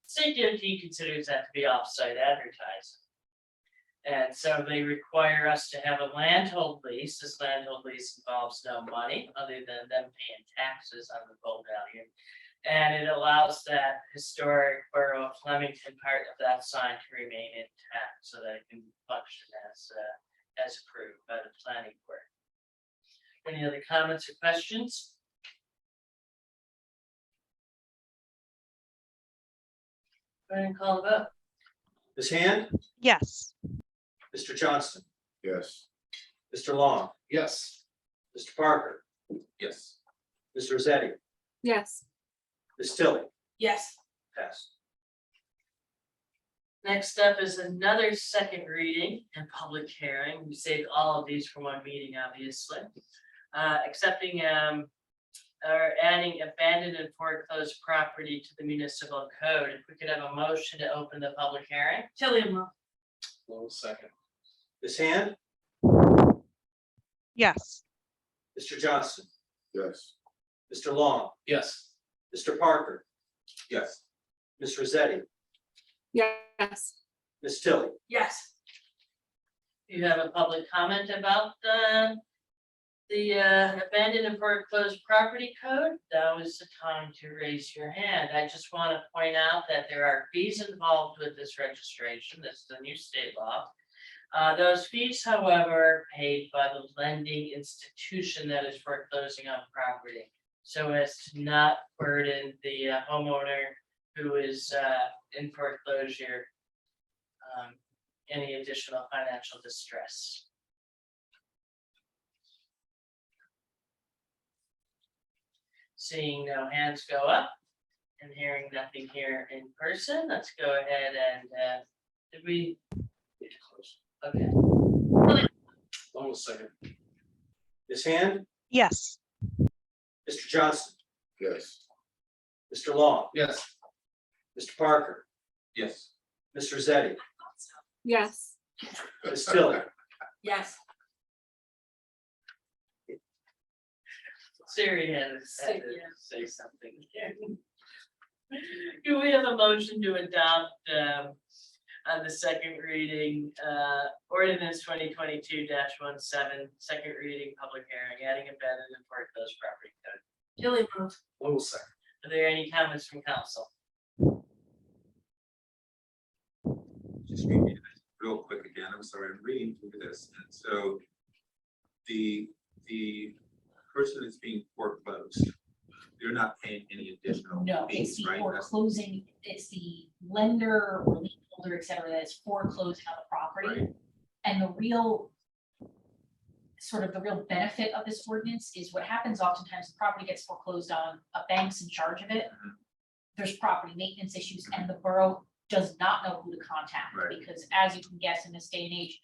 state DOT considers that to be off-site advertising. And so they require us to have a landhold lease. This landhold lease involves no money other than them paying taxes on the full value. And it allows that historic borough of Flemington part of that sign to remain intact so that it can function as approved by the planning board. Any other comments or questions? Go ahead and call the vote. Ms. Hand, Yes. Mr. Johnston, Yes. Mr. Long. Yes. Mr. Parker, Yes. Ms. Rosetti, Yes. Ms. Tilly. Yes. Passed. Next up is another second reading and public hearing. We saved all of these for one meeting, obviously. Accepting or adding abandoned and foreclosed property to the municipal code. If we could have a motion to open the public hearing. Tilly will move. Oh, second. Ms. Hand, Yes. Mr. Johnston, Yes. Mr. Long. Yes. Mr. Parker, Yes. Ms. Rosetti, Yes. Ms. Tilly. Yes. You have a public comment about the abandoned and foreclosed property code? That was the time to raise your hand. I just want to point out that there are fees involved with this registration. This is a new state law. Those fees, however, are paid by the lending institution that is foreclosing on property, so as to not burden the homeowner who is in foreclosure any additional financial distress. Seeing no hands go up and hearing nothing here in person, let's go ahead and did we? Okay, Almost second. Ms. Hand, Yes. Mr. Johnston, Yes. Mr. Long, Yes. Mr. Parker, Yes. Ms. Rosetti, Yes. Ms. Tilly. Yes. Siri had to Say say something. Do we have a motion to adopt, on the second reading, ordinance 2022-17, second reading, public hearing, adding a bed and foreclosed property code? Tilly moved. Almost second. Are there any comments from council? Just reading it real quick again, I'm sorry, I'm reading through this, and so the person that's being foreclosed, they're not paying any additional No, it's fees, the right? That's- foreclosing, it's the lender or lien holder, et cetera, that is foreclosing on the property. Right. And the real benefit of this ordinance is what happens oftentimes, the property gets foreclosed on, a bank's in charge of it. Mhm. There's property maintenance issues and the borough does not know who to contact, Right. because as you can guess in this day and age,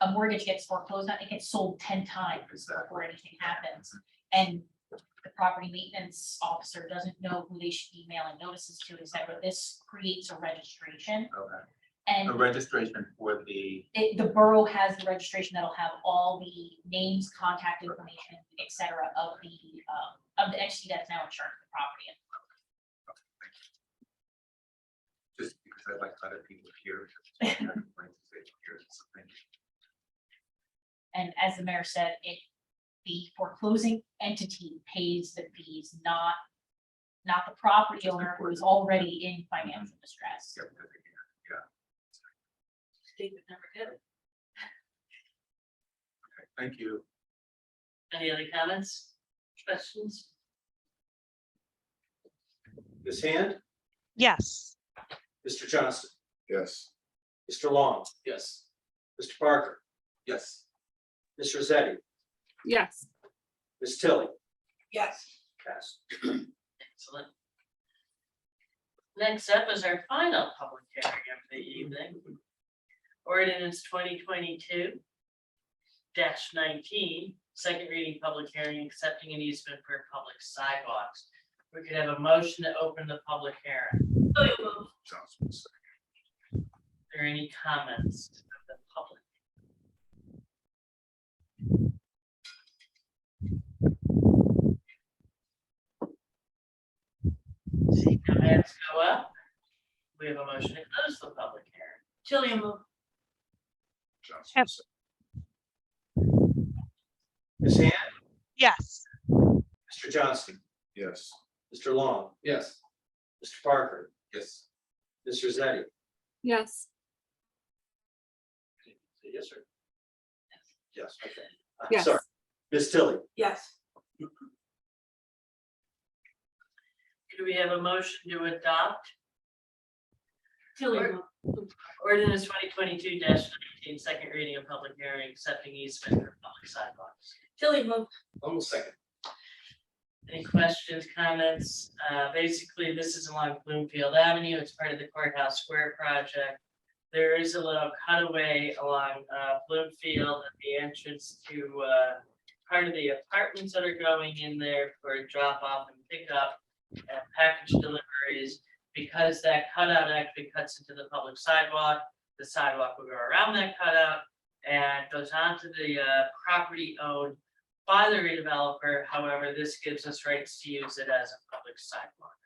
a mortgage gets foreclosed on, it gets sold 10 times Exactly. before anything happens. And the property maintenance officer doesn't know who they should be mailing notices to, et cetera. This creates a registration Okay, a and registration for the, the borough has the registration that'll have all the names, contact information, et cetera, of the entity that's now insuring the property. just because I'd like other people here. And as the mayor said, the foreclosing entity pays the fees, not the property owner who is already in financial distress. David never did it. Thank you. Any other comments, questions? Ms. Hand, Yes. Mr. Johnston, Yes. Mr. Long, Yes. Mr. Parker, Yes. Ms. Rosetti, Yes. Ms. Tilly. Yes. Passed. Excellent. Next up is our final public hearing of the evening. Ordinance 2022-19, second reading, public hearing, accepting an easement for public sidewalks. We could have a motion to open the public hearing. Tilly moved. Johnson. Are there any comments of the public? Seeing no hands go up, we have a motion to close the public hearing. Tilly moved. Johnson. Ms. Hand, Yes. Mr. Johnston, Yes. Mr. Long, Yes. Mr. Parker, Yes. Ms. Rosetti. Yes. Say yes, sir. Yes, okay. Yes. Sorry. Ms. Tilly. Yes. Do we have a motion to adopt Tilly Or- moved. ordinance 2022-19, second reading of public hearing, accepting easement for public sidewalks? Tilly moved. Almost second. Any questions, comments? Basically, this is along Bloomfield Avenue. It's part of the Courthouse Square project. There is a little cutaway along Bloomfield at the entrance to part of the apartments that are going in there for drop off and pickup and package deliveries. Because that cutout actually cuts into the public sidewalk, the sidewalk will go around that cutout and goes onto the property owned by the redeveloper. However, this gives us rights to use it as a public sidewalk.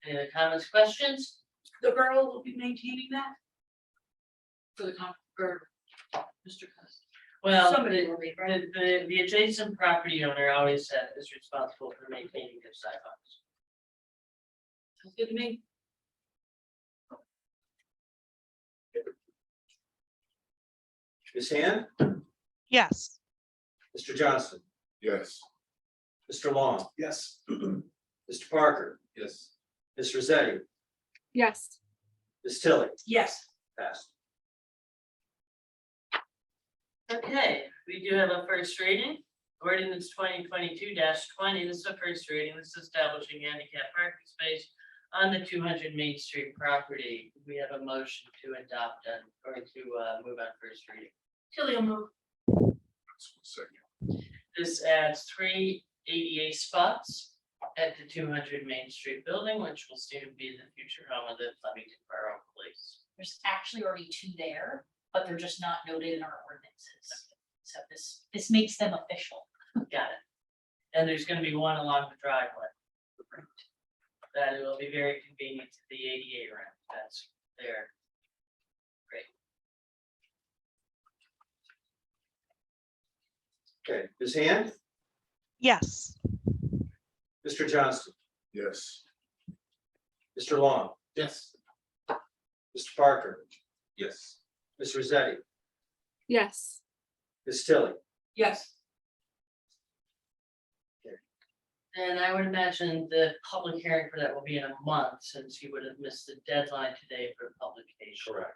Any other comments, questions? The borough will be maintaining that? For the or Mr. Costa. Well, Somebody will be, right? the adjacent property owner always is responsible for maintaining their sidewalks. Sounds good to me. Ms. Hand, Yes. Mr. Johnston, Yes. Mr. Long, Yes. Mr. Parker, Yes. Ms. Rosetti, Yes. Ms. Tilly. Yes. Passed. Okay, we do have a first reading, ordinance 2022-20, this is a first reading, this is establishing handicap parking space On the 200 Main Street property, we have a motion to adopt or to move on first reading. Tilly will move. Second. This adds 3 ADA spots at the 200 Main Street building, which will soon be the future home of the Flemington Borough Police. There's actually already 2 there, but they're just not noted in our ordinances. So this makes them official. Got it. And there's gonna be one along the driveway. That it will be very convenient to the ADA ramp that's there. Okay, Ms. Hand, Yes. Mr. Johnston, Yes. Mr. Long, Yes. Mr. Parker, Yes. Ms. Rosetti, Yes. Ms. Tilly. Yes. And I would imagine the public hearing for that will be in a month, since you would have missed the deadline today for publication. Correct.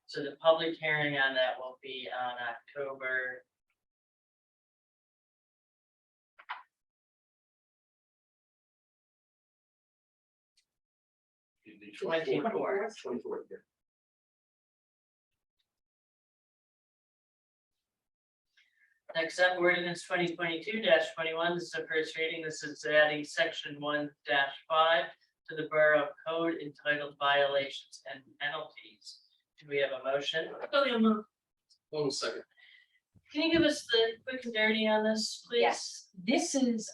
So the public hearing on that will be on October. Twenty-four. 24th, yeah. Next up, ordinance 2022-21, this is the first reading, this is adding section 1-5 to the Borough Code entitled Violations and Penalties. Do we have a motion? Tilly will move. One second. Can you give us the quick and dirty on this, please? Yes, this is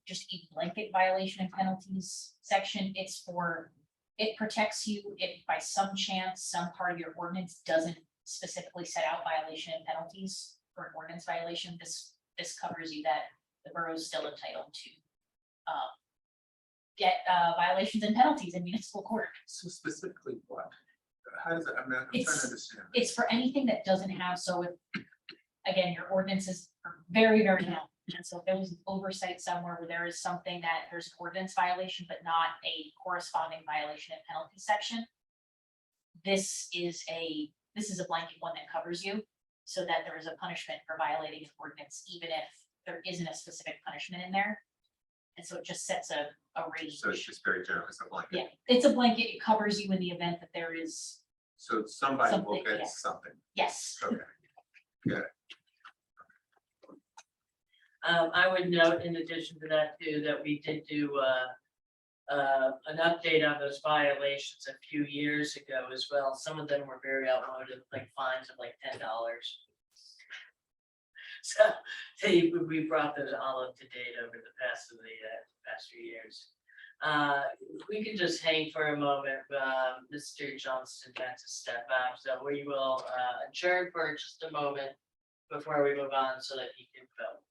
just a blanket violation and penalties section. It's for, it protects you if by some chance, some part of your ordinance doesn't specifically set out violation and penalties for an ordinance violation. This covers you that the borough is still entitled to get violations and penalties in municipal court. So specifically what? How does it, I'm trying to It's- understand. It's for anything that doesn't have, so if, again, your ordinances are very, very long. And so if there was an oversight somewhere where there is something that there's an ordinance violation, but not a corresponding violation and penalty section. This is a blanket one that covers you, so that there is a punishment for violating an ordinance, even if there isn't a specific punishment in there. And so it just sets a range. So it's just very general, it's a blanket. Yeah, it's a blanket, it covers you in the event that there is, So somebody will Something, get yeah. something. yes. Okay. I would note in addition to that too, that we did do an update on those violations a few years ago as well. Some of them were very outmoded, like fines of like $10. So we brought those all up to date over the past few years. We can just hang for a moment. Mr. Johnston had to step out, so we will adjourn for just a moment before we move on so that he can vote.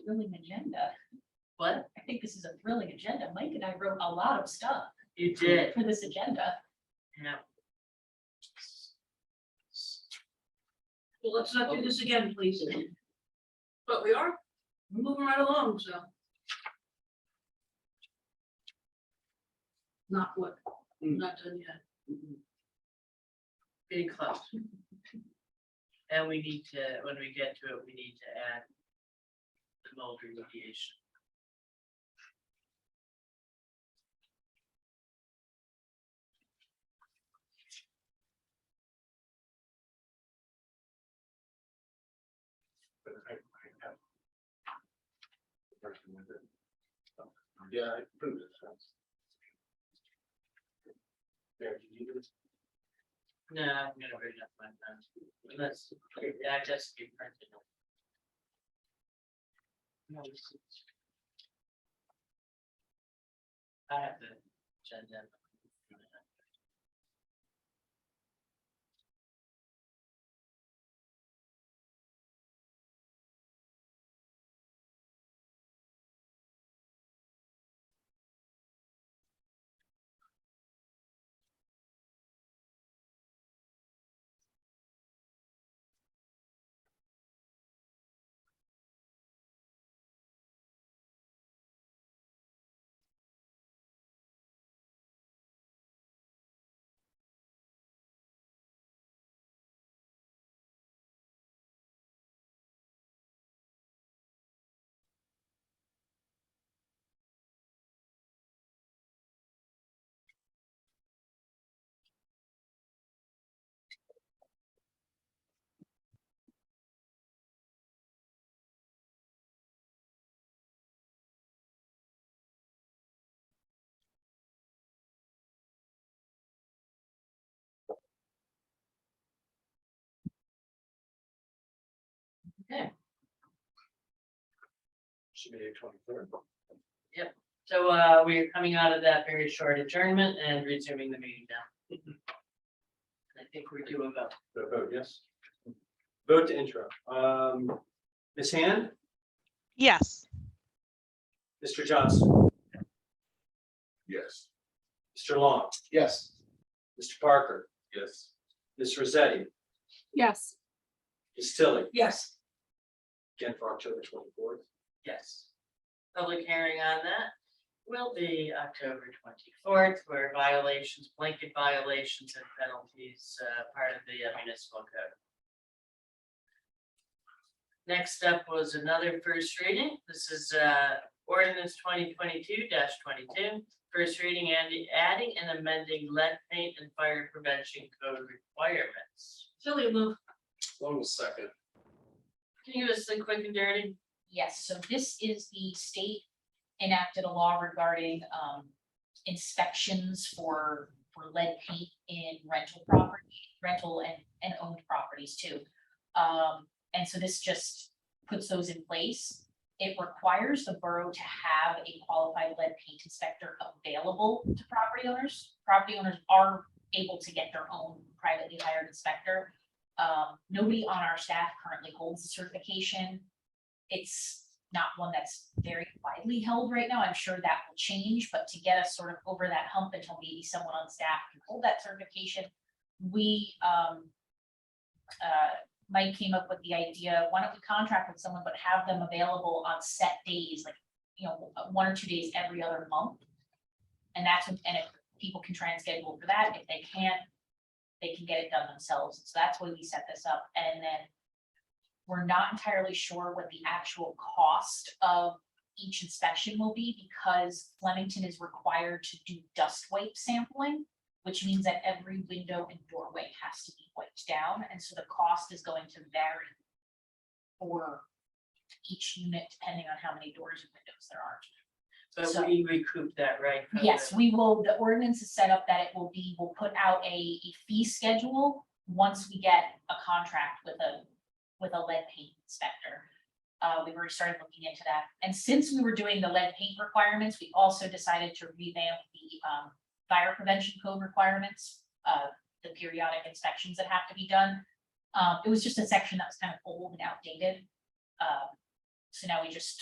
Thrilling agenda. What? I think this is a thrilling agenda. Mike and I wrote a lot of stuff You did, for this agenda. yeah. Well, let's not do this again, please. But we are moving right along, so. Not what, not done yet. Getting close. And we need to, when we get to it, we need to add the mold remediation. Yeah, I proved it. No, I'm gonna bring up my pen. Let's, yeah, just be printed. I have the agenda. Should be 23rd. So we're coming out of that very short adjournment and resuming the meeting now. I think we're doing about. The vote, yes. Vote to intro. Ms. Hand, Yes. Mr. Johnson, Yes. Mr. Long, Yes. Mr. Parker, Yes. Ms. Rosetti, Yes. Ms. Tilly, Yes, again for October 24th. Yes. Public hearing on that will be October 24th, where violations, blanket violations and penalties, part of the municipal code. Next up was another first reading. This is ordinance 2022-22, first reading and adding and amending lead paint and fire prevention code requirements. Tilly will move. Long was second. Can you give us the quick and dirty? Yes, so this is the state enacted a law regarding inspections for lead paint in rental property, rental and owned properties too. And so this just puts those in place. It requires the borough to have a qualified lead paint inspector available to property owners. Property owners are able to get their own privately hired inspector. Nobody on our staff currently holds the certification. It's not one that's very widely held right now. I'm sure that will change, but to get us sort of over that hump until maybe someone on staff can hold that certification, we Mike came up with the idea, why don't we contract with someone but have them available on set days, like, 1 or 2 days every other month. And that's what, and if people can try and schedule for that, if they can't, they can get it done themselves. So that's why we set this up. And then we're not entirely sure what the actual cost of each inspection will be, because Flemington is required to do dust wipe sampling, which means that every window and doorway has to be wiped down. And so the cost is going to vary for each unit, depending on how many doors and windows there are. But So- we recoup that, right? from Yes, the- we will, the ordinance is set up that it will be, we'll put out a fee schedule once we get a contract with a lead paint inspector. We've already started looking into that. And since we were doing the lead paint requirements, we also decided to revamp the fire prevention code requirements, the periodic inspections that have to be done. It was just a section that was kind of old and outdated. So now we just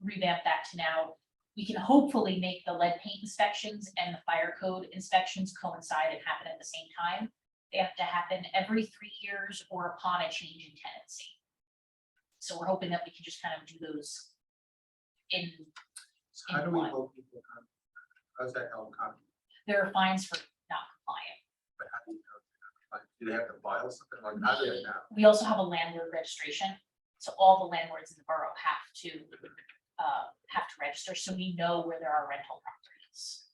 revamped that to now, we can hopefully make the lead paint inspections and the fire code inspections coincide and happen at the same time. They have to happen every 3 years or upon a change in tenancy. So we're hoping that we can just kind of do those in, So how do we hold people accountable? How's that held accountable? there are fines for not compliant. But how do you know? Like, do they have to file something like how do they know? We also have a landlord registration, so all the landlords in the borough have to register, so we know where there are rental properties.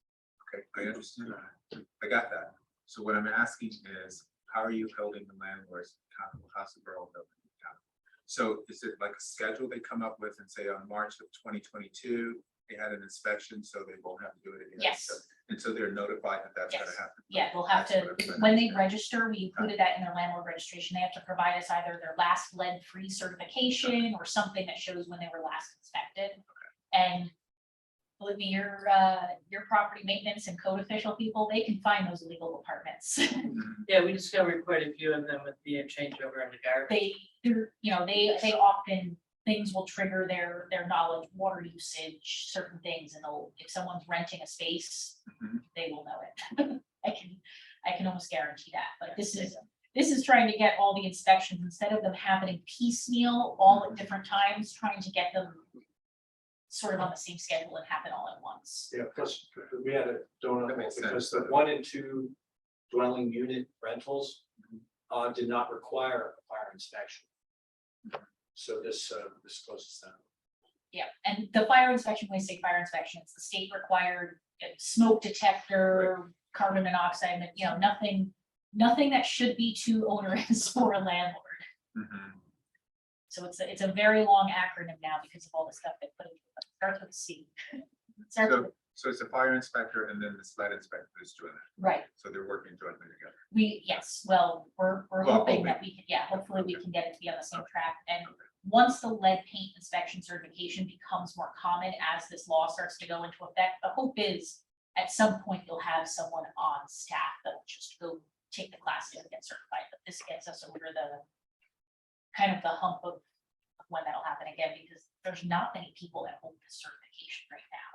Okay, I understand that. I got that. So what I'm asking is, how are you holding the landlords accountable? How's the borough holding them accountable? So is it like a schedule they come up with and say on March of 2022, they had an inspection, so they won't have to do it again? Yes. So- And so they're notified that that's gonna Yes. happen? Yeah, they'll have That's to, what I'm trying when they understand. register, we included that in their landlord registration, they have to provide us either their last lead-free certification or something that shows when they were last inspected. And believe me, your property maintenance and code official people, they can find those illegal apartments. Mhm. Yeah, we discovered quite a few of them with the changeover in the garbage. They often, things will trigger their knowledge, water usage, certain things, and if someone's renting a space, Mhm. they will know it. I can almost guarantee that, but this is trying to get all the inspections, instead of them happening piecemeal, all at different times, trying to get them sort of on the same schedule and happen all at once. Yeah, plus we had a donut That makes because sense. the 1 and 2 dwelling unit rentals did not require a fire inspection. So this closes down. Yeah, and the fire inspection, when I say fire inspection, it's the state required smoke detector, carbon monoxide, nothing that should be too onerous for a landlord. Mhm. So it's a very long acronym now because of all the stuff they put in. It starts with a C. Starts with, So it's a fire inspector and then the sled inspector is doing it. right, So they're working jointly together. yes, well, we're Well, hoping that hoping. we can, hopefully we can get it to be on the same track. And once the lead paint inspection certification becomes more common as this law starts to go into effect, the hope is at some point you'll have someone on staff that will just go take the class and get certified, but this gets us over the kind of the hump of when that'll happen again, because there's not many people that hold this certification right now.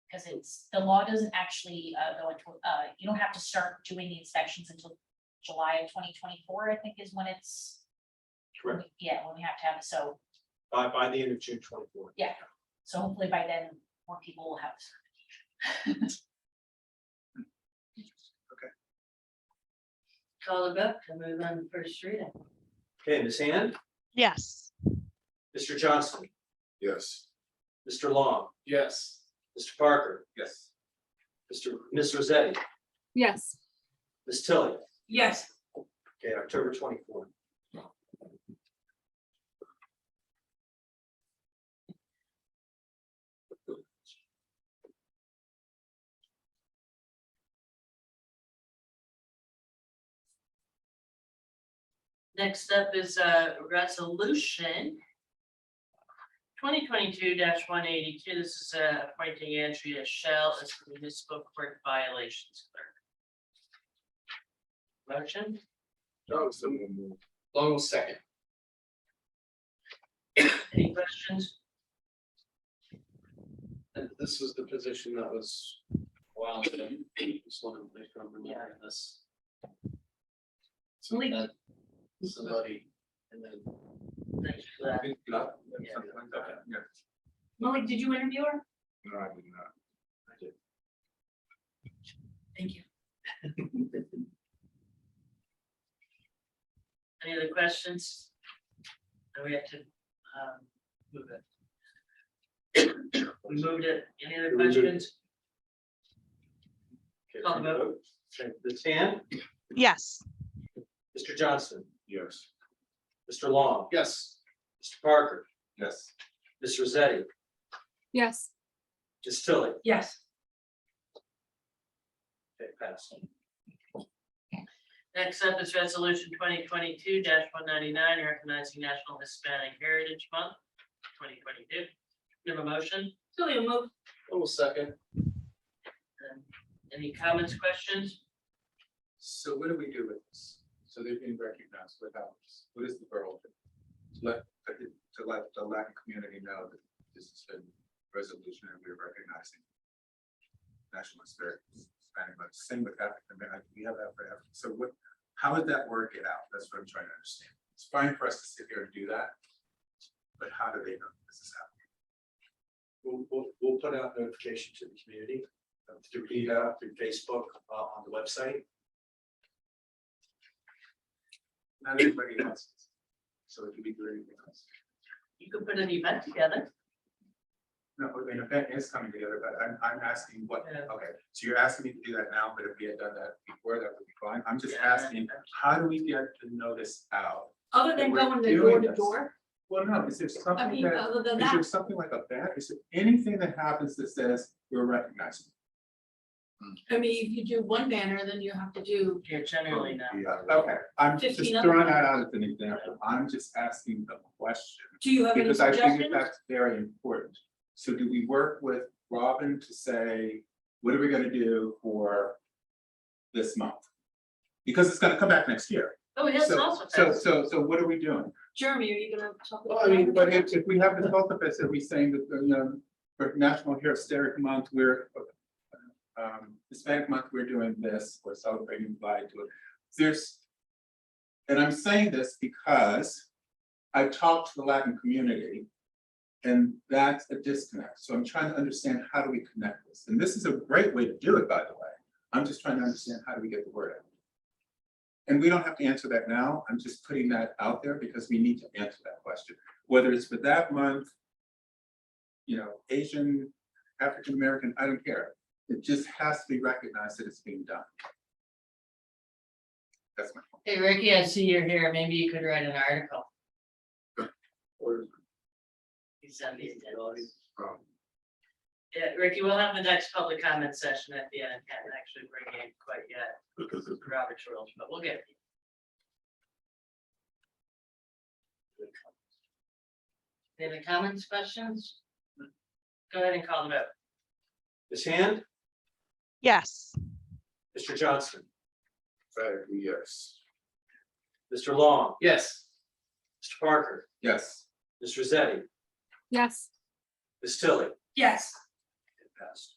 Because the law doesn't actually go into, you don't have to start doing the inspections until July of 2024, I think is when it's. Correct. Yeah, when we have to have it, so, By the end of June 24th. yeah, so hopefully by then, more people will have the certification. Call the vote to move on to first reading. Okay, Ms. Hand, Yes. Mr. Johnson, Yes. Mr. Long, Yes. Mr. Parker, Yes. Ms. Rosetti, Yes. Ms. Tilly. Yes, Okay, October 24th. Next up is a resolution. 2022-182, this is appointing Andrea Shell as the municipal court violations clerk. Motion, Oh, so Long will second. any questions? And this was the position that was, wow, just wanted to make sure I'm remembering this. So Malik. that somebody, and then. Thanks for that. Yeah, something like that, yeah. Malik, did you interview her? No, I did not. Thank you. Any other questions? No, we have to move it. We moved it. Any other We moved it. questions? Okay, Call the vote. Okay, Ms. Hand, Yes. Mr. Johnson, Yes. Mr. Long, Yes. Mr. Parker, Yes. Ms. Rosetti, Yes. Ms. Tilly. Yes, Okay, pass. Next up is resolution 2022-199, recognizing National Hispanic Heritage Month, 2022. You have a motion? Tilly will move. Almost second. Any comments, questions? So what do we do with this? So they're being recognized without this. What is the borough? To let the Latin community know that this has been resolution and we're recognizing national Hispanic Month. Same with African American. We have that for African. So what, how would that work it out? That's what I'm trying to understand. It's fine for us to sit here and do that. But how do they know this is happening? We'll put out notification to the community through email, through Facebook, on the website. Not everybody else. So it could be doing anything else. You could put an event together. No, an event is coming together, but I'm asking what, Yeah. okay, so you're asking me to do that now, but if we had done that before, that would be fine. I'm just Yeah. asking, how do we get the notice out? Other than We're going to doing door to this. door, Well, no, is there I something mean, that, other than is there that, something like a banner? Is there anything that happens that says we're recognizing? I mean, if you do one banner, then you have to do, You're generally not. Yeah. Okay, I'm just 15 other throwing that banners. out as an example. I'm just asking the question. do you have any Because I think that suggestions? that's very important. So do we work with Robin to say, what are we gonna do for this month? Because it's gonna come back next year. Oh, yes, So- also. So what are we doing? Jeremy, are you gonna talk Well, about? I mean, but if we have the health office, are we saying that, you know, for National Hysteric Month, we're Hispanic Month, we're doing this, we're celebrating Pride to it. There's, and I'm saying this because I talked to the Latin community and that's a disconnect. So I'm trying to understand, how do we connect this? And this is a great way to do it, by the way. I'm just trying to understand, how do we get the word out? And we don't have to answer that now. I'm just putting that out there because we need to answer that question. Whether it's for that month, you know, Asian, African American, I don't care. It just has to be recognized that it's being done. That's my point. Hey, Ricky, I see you're here. Maybe you could write an article. He's on the agenda. Yeah, Ricky, we'll have the next public comment session at the end. Can't actually bring it quite yet because of Robert's rules, but we'll get it. Any other comments, questions? Go ahead and call the vote. Ms. Hand, Yes. Mr. Johnson, Emphatically, yes. Mr. Long, Yes. Mr. Parker, Yes. Ms. Rosetti, Yes. Ms. Tilly. Yes, It passed.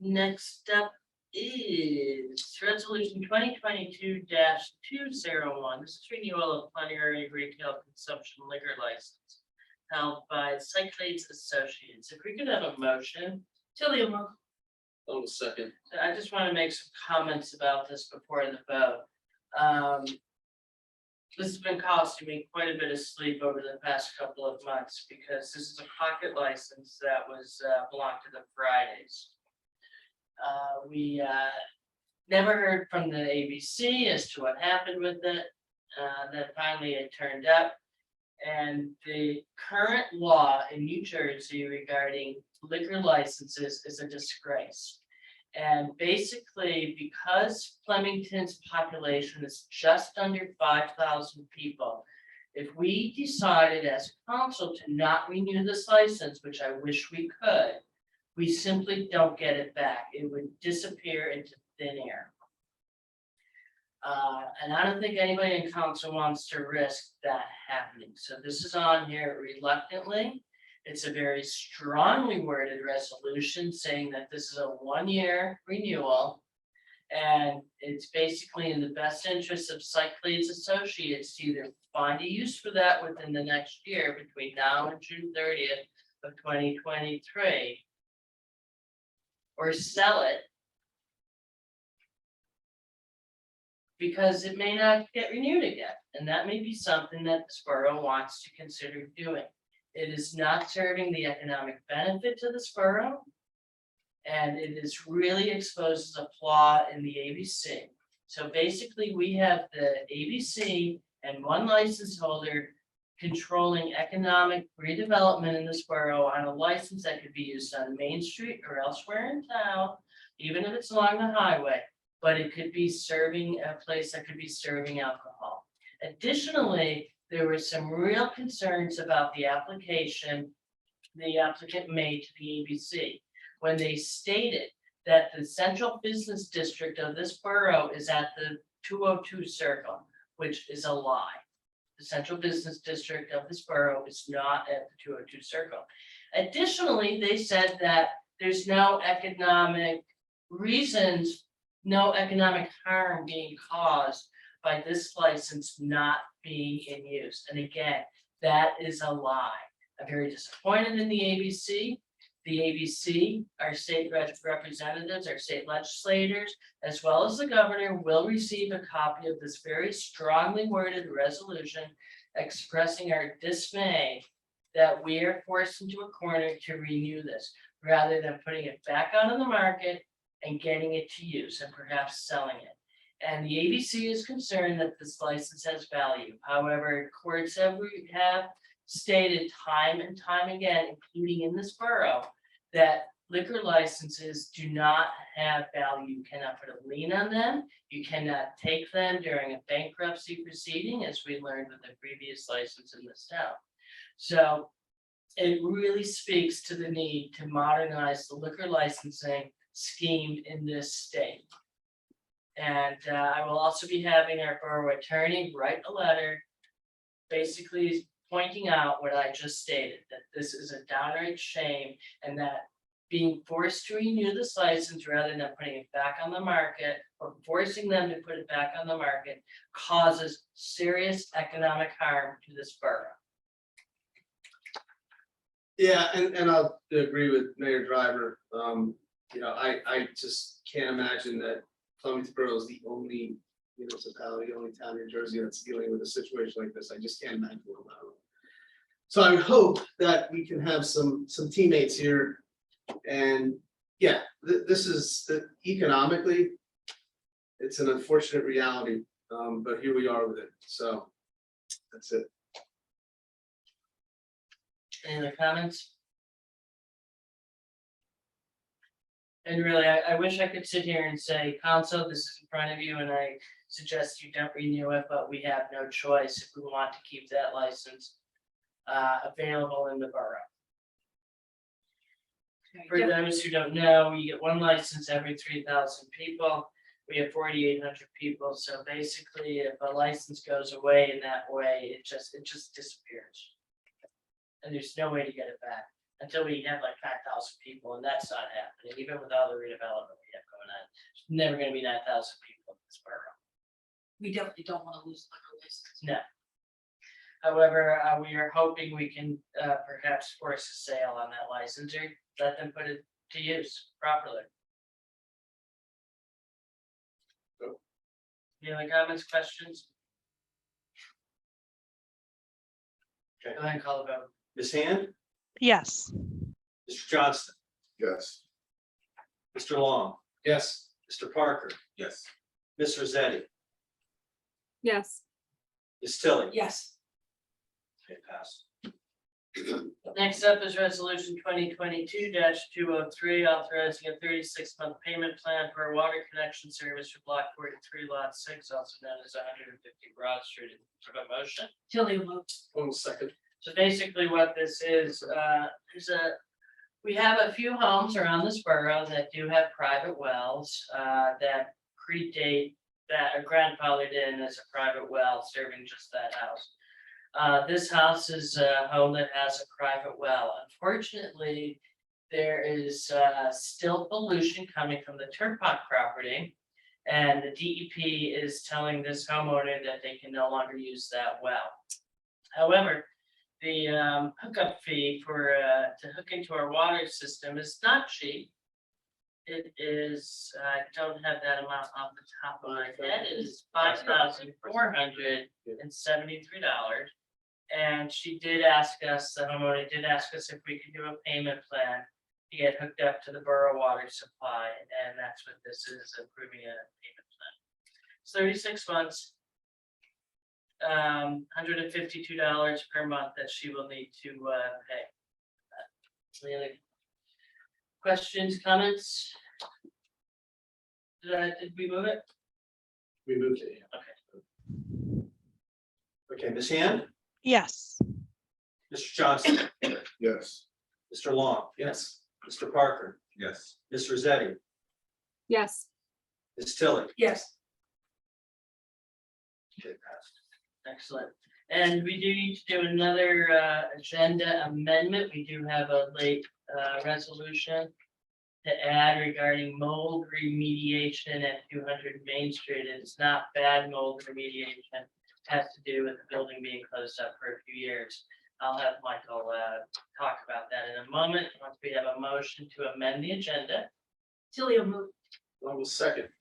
Next up is resolution 2022-201. This is renewal of plenary retail consumption liquor license held by Cyclades Associates. If we could have a motion. Tilly will move. Hold a second. I just want to make some comments about this before the vote. This has been costing me quite a bit of sleep over the past couple of months because this is a pocket license that was belonged to the Fridays. We never heard from the ABC as to what happened with it. Then finally it turned up. And the current law in New Jersey regarding liquor licenses is a disgrace. And basically, because Flemington's population is just under 5,000 people, if we decided as council to not renew this license, which I wish we could, we simply don't get it back. It would disappear into thin air. And I don't think anybody in council wants to risk that happening. So this is on here reluctantly. It's a very strongly worded resolution saying that this is a one-year renewal. And it's basically in the best interest of Cyclades Associates to either find a use for that within the next year between now and June 30th of 2023. Or sell it. Because it may not get renewed again, and that may be something that this borough wants to consider doing. It is not serving the economic benefit to this borough. And it is really exposes a flaw in the ABC. So basically, we have the ABC and one license holder controlling economic redevelopment in this borough on a license that could be used on Main Street or elsewhere in town, even if it's along the highway. But it could be serving a place that could be serving alcohol. Additionally, there were some real concerns about the application the applicant made to the ABC when they stated that the central business district of this borough is at the 202 circle, which is a lie. The central business district of this borough is not at the 202 circle. Additionally, they said that there's no economic reasons, no economic harm being caused by this license not being in use. And again, that is a lie. I'm very disappointed in the ABC. The ABC, our state representatives, our state legislators, as well as the governor will receive a copy of this very strongly worded resolution expressing our dismay that we are forced into a corner to renew this, rather than putting it back out on the market and getting it to use and perhaps selling it. And the ABC is concerned that this license has value. However, courts have stated time and time again, including in this borough, that liquor licenses do not have value. You cannot put a lien on them. You cannot take them during a bankruptcy proceeding, as we learned with the previous license in this town. So it really speaks to the need to modernize the liquor licensing scheme in this state. And I will also be having our borough attorney write a letter basically pointing out what I just stated, that this is a downright shame and that being forced to renew this license rather than putting it back on the market or forcing them to put it back on the market causes serious economic harm to this borough. Yeah, and I'll agree with Mayor Driver. I just can't imagine that Flemington Borough is the only municipality, only town in Jersey that's dealing with a situation like this. I just can't imagine one of them. So I would hope that we can have some teammates here. And yeah, this is economically, it's an unfortunate reality, but here we are with it. So that's it. Any other comments? And really, I wish I could sit here and say, council, this is in front of you, and I suggest you don't renew it, but we have no choice if we want to keep that license available in the borough. For those who don't know, we get one license every 3,000 people. We have 4,800 people, so basically, if a license goes away in that way, it just disappears. And there's no way to get it back until we have like 5,000 people, and that's not happening, even with all the redevelopment we have going on. There's never gonna be 9,000 people in this borough. We definitely don't want to lose liquor license. No. However, we are hoping we can perhaps force a sale on that license or let them put it to use properly. Any other comments, questions? Okay. Go ahead and call the vote. Ms. Hand, Yes. Mr. Johnston, Yes. Mr. Long, Yes. Mr. Parker, Yes. Ms. Rosetti, Yes. Ms. Tilly. Yes, Okay, passed. Next up is resolution 2022-203, authorizing a 36-month payment plan for a water connection service for block 43, lot 6, also known as 150 Broad Street. For a motion. Tilly will move. 1 second. So basically what this is, we have a few homes around this borough that do have private wells, that predate, that are grandfathered in as a private well serving just that house. This house is a home that has a private well. Unfortunately, there is, still pollution coming from the Turpot property. And the DEP is telling this homeowner that they can no longer use that well. However, the hookup fee for to hook into our water system is not cheap. It is, I don't have that amount off the top of my head, it is $5,473. And she did ask us, the homeowner did ask us if we could do a payment plan to get hooked up to the borough water supply, and that's what this is, approving a payment plan. It's 36 months. $152 per month that she will need to pay. Any other questions, comments? Did we move it? We moved it. Yeah. Okay, Ms. Hand, Yes. Mr. Johnson, Yes. Mr. Long, Yes. Mr. Parker, Yes. Ms. Rosetti, Yes. Ms. Tilly. Yes, Okay, passed. Excellent. And we do need to do another agenda amendment. We do have a late resolution to add regarding mold remediation at 200 Main Street. It's not bad mold remediation. It has to do with the building being closed up for a few years. I'll have Michael talk about that in a moment, once we have a motion to amend the agenda. Tilly will move. 1 second.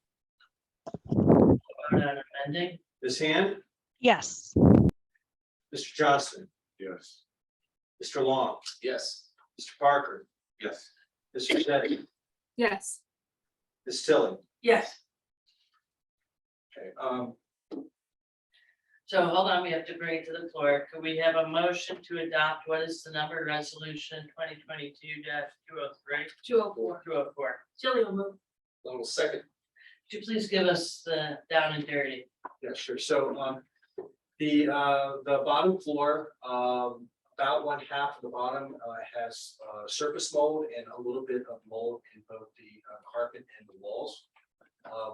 Vote on amending. Ms. Hand, Yes. Mr. Johnston, Yes. Mr. Long, Yes. Mr. Parker, Yes. Ms. Rosetti, Yes. Ms. Tilly. Yes, Okay, So hold on, we have to bring it to the floor. Could we have a motion to adopt, what is the number, resolution 2022-203? 204. 204. Tilly will move. 1 second. Could you please give us the down and dirty? Yeah, sure. So, the bottom floor, about 1/2 of the bottom, has, surface mold and a little bit of mold in both the carpet and the walls.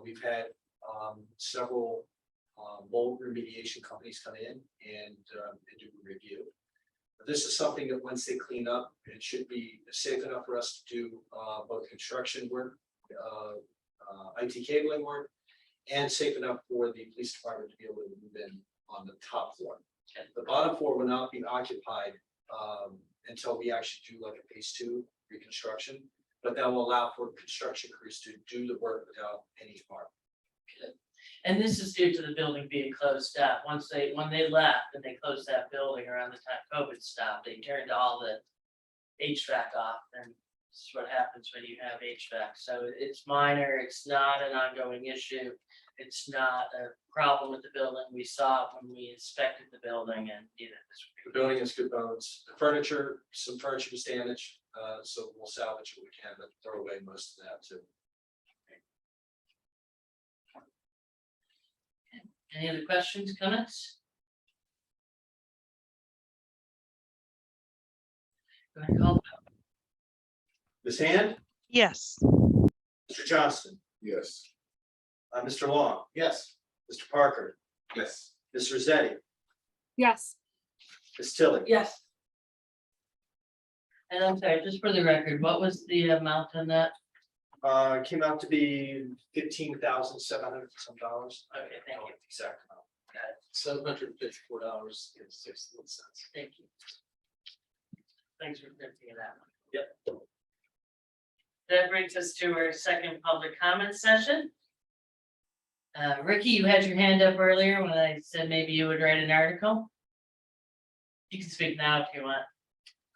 We've had, several, mold remediation companies come in and do a review. This is something that once they clean up, it should be safe enough for us to do, both construction work, IT cabling work, and safe enough for the police department to be able to move in on the top floor. The bottom floor will not be occupied until we actually do like a phase 2 reconstruction, but that will allow for construction crews to do the work without any harm. And this is due to the building being closed up. When they left and they closed that building around the time COVID stopped, they turned all the HVAC off and This is what happens when you have HVAC, so it's minor, it's not an ongoing issue. It's not a problem with the building, we saw it when we inspected the building and neither this. The building is good bones. The furniture, some furniture was damaged, so we'll salvage what we can, but throw away most of that too. Any other questions, comments? Go ahead, call. Ms. Hand, Yes. Mr. Johnston, Yes. Mr. Long. Yes. Mr. Parker, Yes. Ms. Rosetti, Yes. Ms. Tilly. Yes, And I'm sorry, just for the record, what was the amount on that? Came out to be $15,700 some dollars. Okay, thank you. Exact amount. $754.61. Thank you. Thanks for printing it out. Yep. That brings us to our second public comment session. Ricky, you had your hand up earlier when I said maybe you would write an article. You can speak now if you want.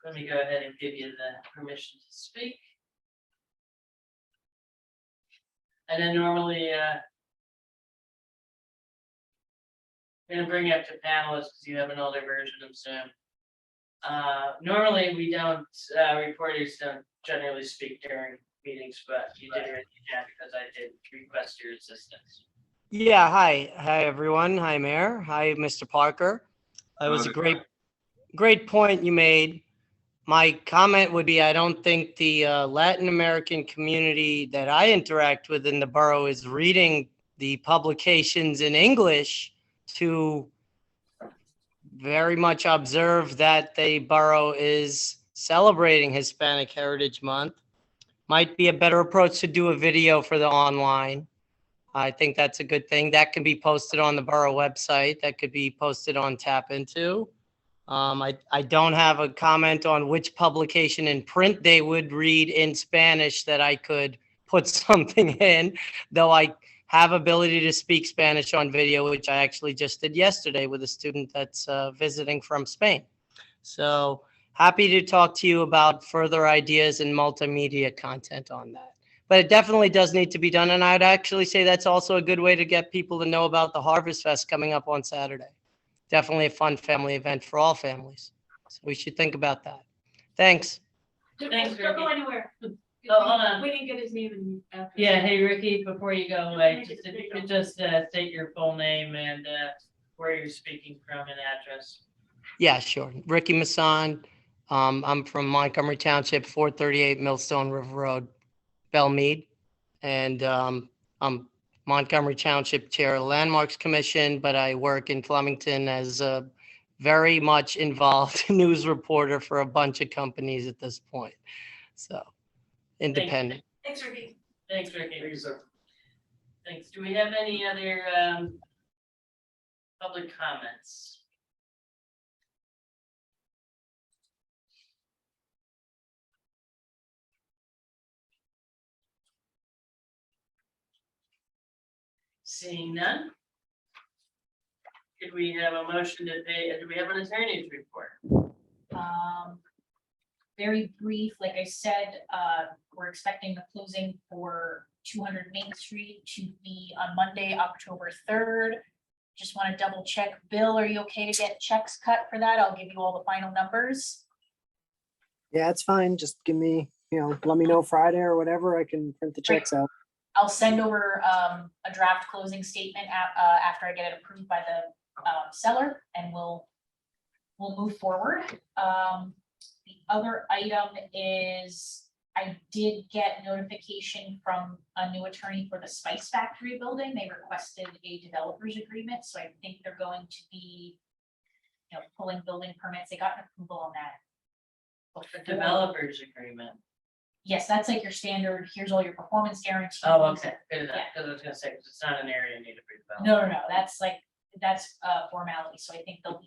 Let me go ahead and give you the permission to speak. And then normally, I'm gonna bring up to panelists because you have an older version of Zoom. Normally, we don't, reporters don't generally speak during meetings, but you did it again because I did request your assistance. Yeah, hi. Hi, everyone. Hi, Mayor. Hi, Mr. Parker. It was a great point you made. My comment would be, I don't think the Latin American community that I interact with in the borough is reading the publications in English to very much observe that the borough is celebrating Hispanic Heritage Month. Might be a better approach to do a video for the online. I think that's a good thing. That can be posted on the borough website. That could be posted on Tap Into. I don't have a comment on which publication in print they would read in Spanish that I could put something in, though I have ability to speak Spanish on video, which I actually just did yesterday with a student that's visiting from Spain. So happy to talk to you about further ideas and multimedia content on that. But it definitely does need to be done. And I'd actually say that's also a good way to get people to know about the Harvest Fest coming up on Saturday. Definitely a fun family event for all families. So we should think about that. Thanks. Thanks, don't go Ricky. anywhere. Oh, hold on. We didn't get his name in. after. Yeah, hey Ricky, before you go away, just if you could just state your full name and where you're speaking from and address. Yeah, sure. Ricky Masson. I'm from Montgomery Township, 438 Millstone River Road, Belmead. And I'm Montgomery Township Chair of the Landmarks Commission, but I work in Flemington as a very much involved news reporter for a bunch of companies at this point. So independent. Thanks, Ricky. Thanks, Ricky. Thank you, sir. Thanks. Do we have any other public comments? Seeing none. Could we have a motion to pay, do we have an attorney's report? Very brief, like I said, we're expecting the closing for 200 Main Street to be on Monday, October 3rd. Just want to double check. Bill, are you okay to get checks cut for that? I'll give you all the final numbers. Yeah, it's fine. Just give me, let me know Friday or whatever. I can print the checks out. I'll send over a draft closing statement after I get it approved by the seller, and we'll move forward. The other item is I did get notification from a new attorney for the Spice Factory building. They requested a developers agreement, so I think they're going to be, pulling building permits. They got an approval on that. The developers agreement. Yes, that's like your standard, here's all your performance guarantees. Oh, okay, good enough, Yeah. because I was gonna say, 'cause it's not an area needed for development. No, that's a formality, so I think you'll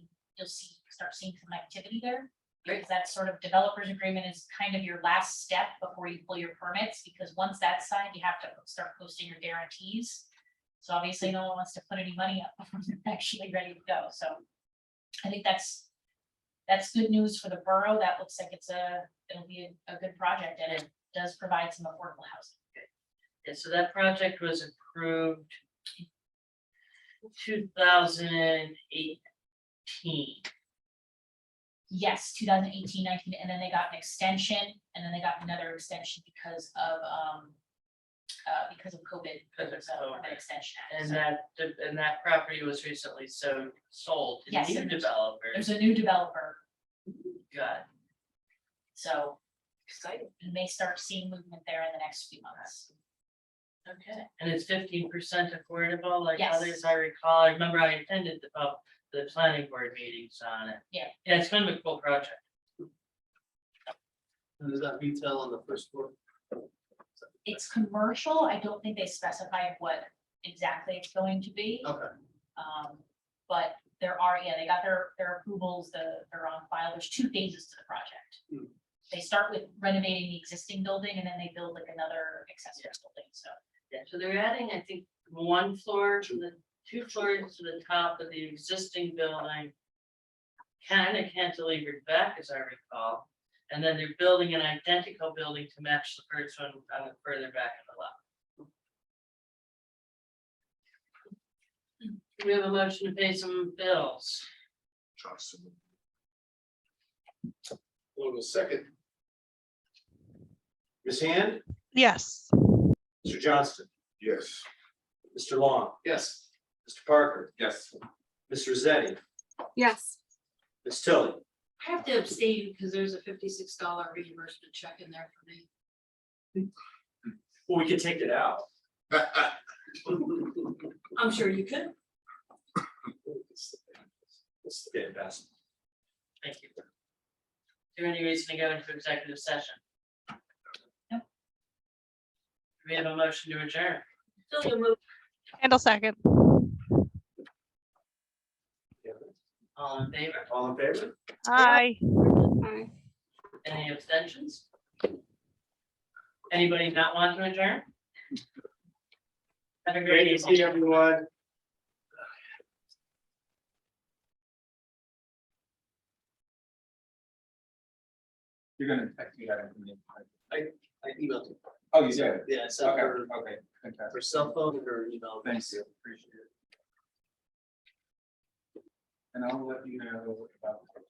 start seeing some activity there. Great. Because that sort of developers agreement is kind of your last step before you pull your permits, because once that's signed, you have to start posting your guarantees. So obviously, no one wants to put any money up before they're actually ready to go, so. I think that's good news for the borough. That looks like it'll be a good project, and does provide some affordable housing. Yeah, so that project was approved 2018. Yes, 2018, 19, and then they got an extension, and then they got another extension because of COVID. Because of So, COVID. an extension. And So that property was recently sold to Yes, new and developers. there's a new developer, Got so exciting. we may start seeing movement there in the next few months. Okay, and it's 15% affordable, like Yes. others I recall. I remember I attended the planning board meetings on it. Yeah. Yeah, it's kind of a cool project. And is that retail on the first floor? It's commercial. I don't think they specified what exactly it's going to be. Okay. But there are, yeah, they got their approvals, they're on file. There's 2 phases to the project. They start with renovating the existing building and then they build like another accessory building, so. Yeah, so they're adding, I think, 1 floor to the 2 floors to the top of the existing building. Kind of cantilevered back, as I recall, and then they're building an identical building to match the first one on the further back of the lot. Do we have a motion to pay some bills? Johnson. Hold on a second. Ms. Hand, Yes. Mr. Johnston, Yes. Mr. Long, Yes. Mr. Parker, Yes. Ms. Rosetti, Yes. Ms. Tilly. I have to abstain because there's a $56 reimbursement check in there for me. Well, we can take it out. I'm sure you could. Let's get past. Thank you. Is there any reason to go into executive session? No. Do we have a motion to adjourn? So you move. Handle second. All in favor? All in favor? Aye. Aye. Any abstentions? Anybody not want to adjourn? Have a great Great to see evening. everyone. You're gonna text me that information. I emailed you. Oh, you did? Yeah, I sent Okay, her okay, fantastic. her cell phone and her email. Thanks, appreciate it. And I'll let you know about the.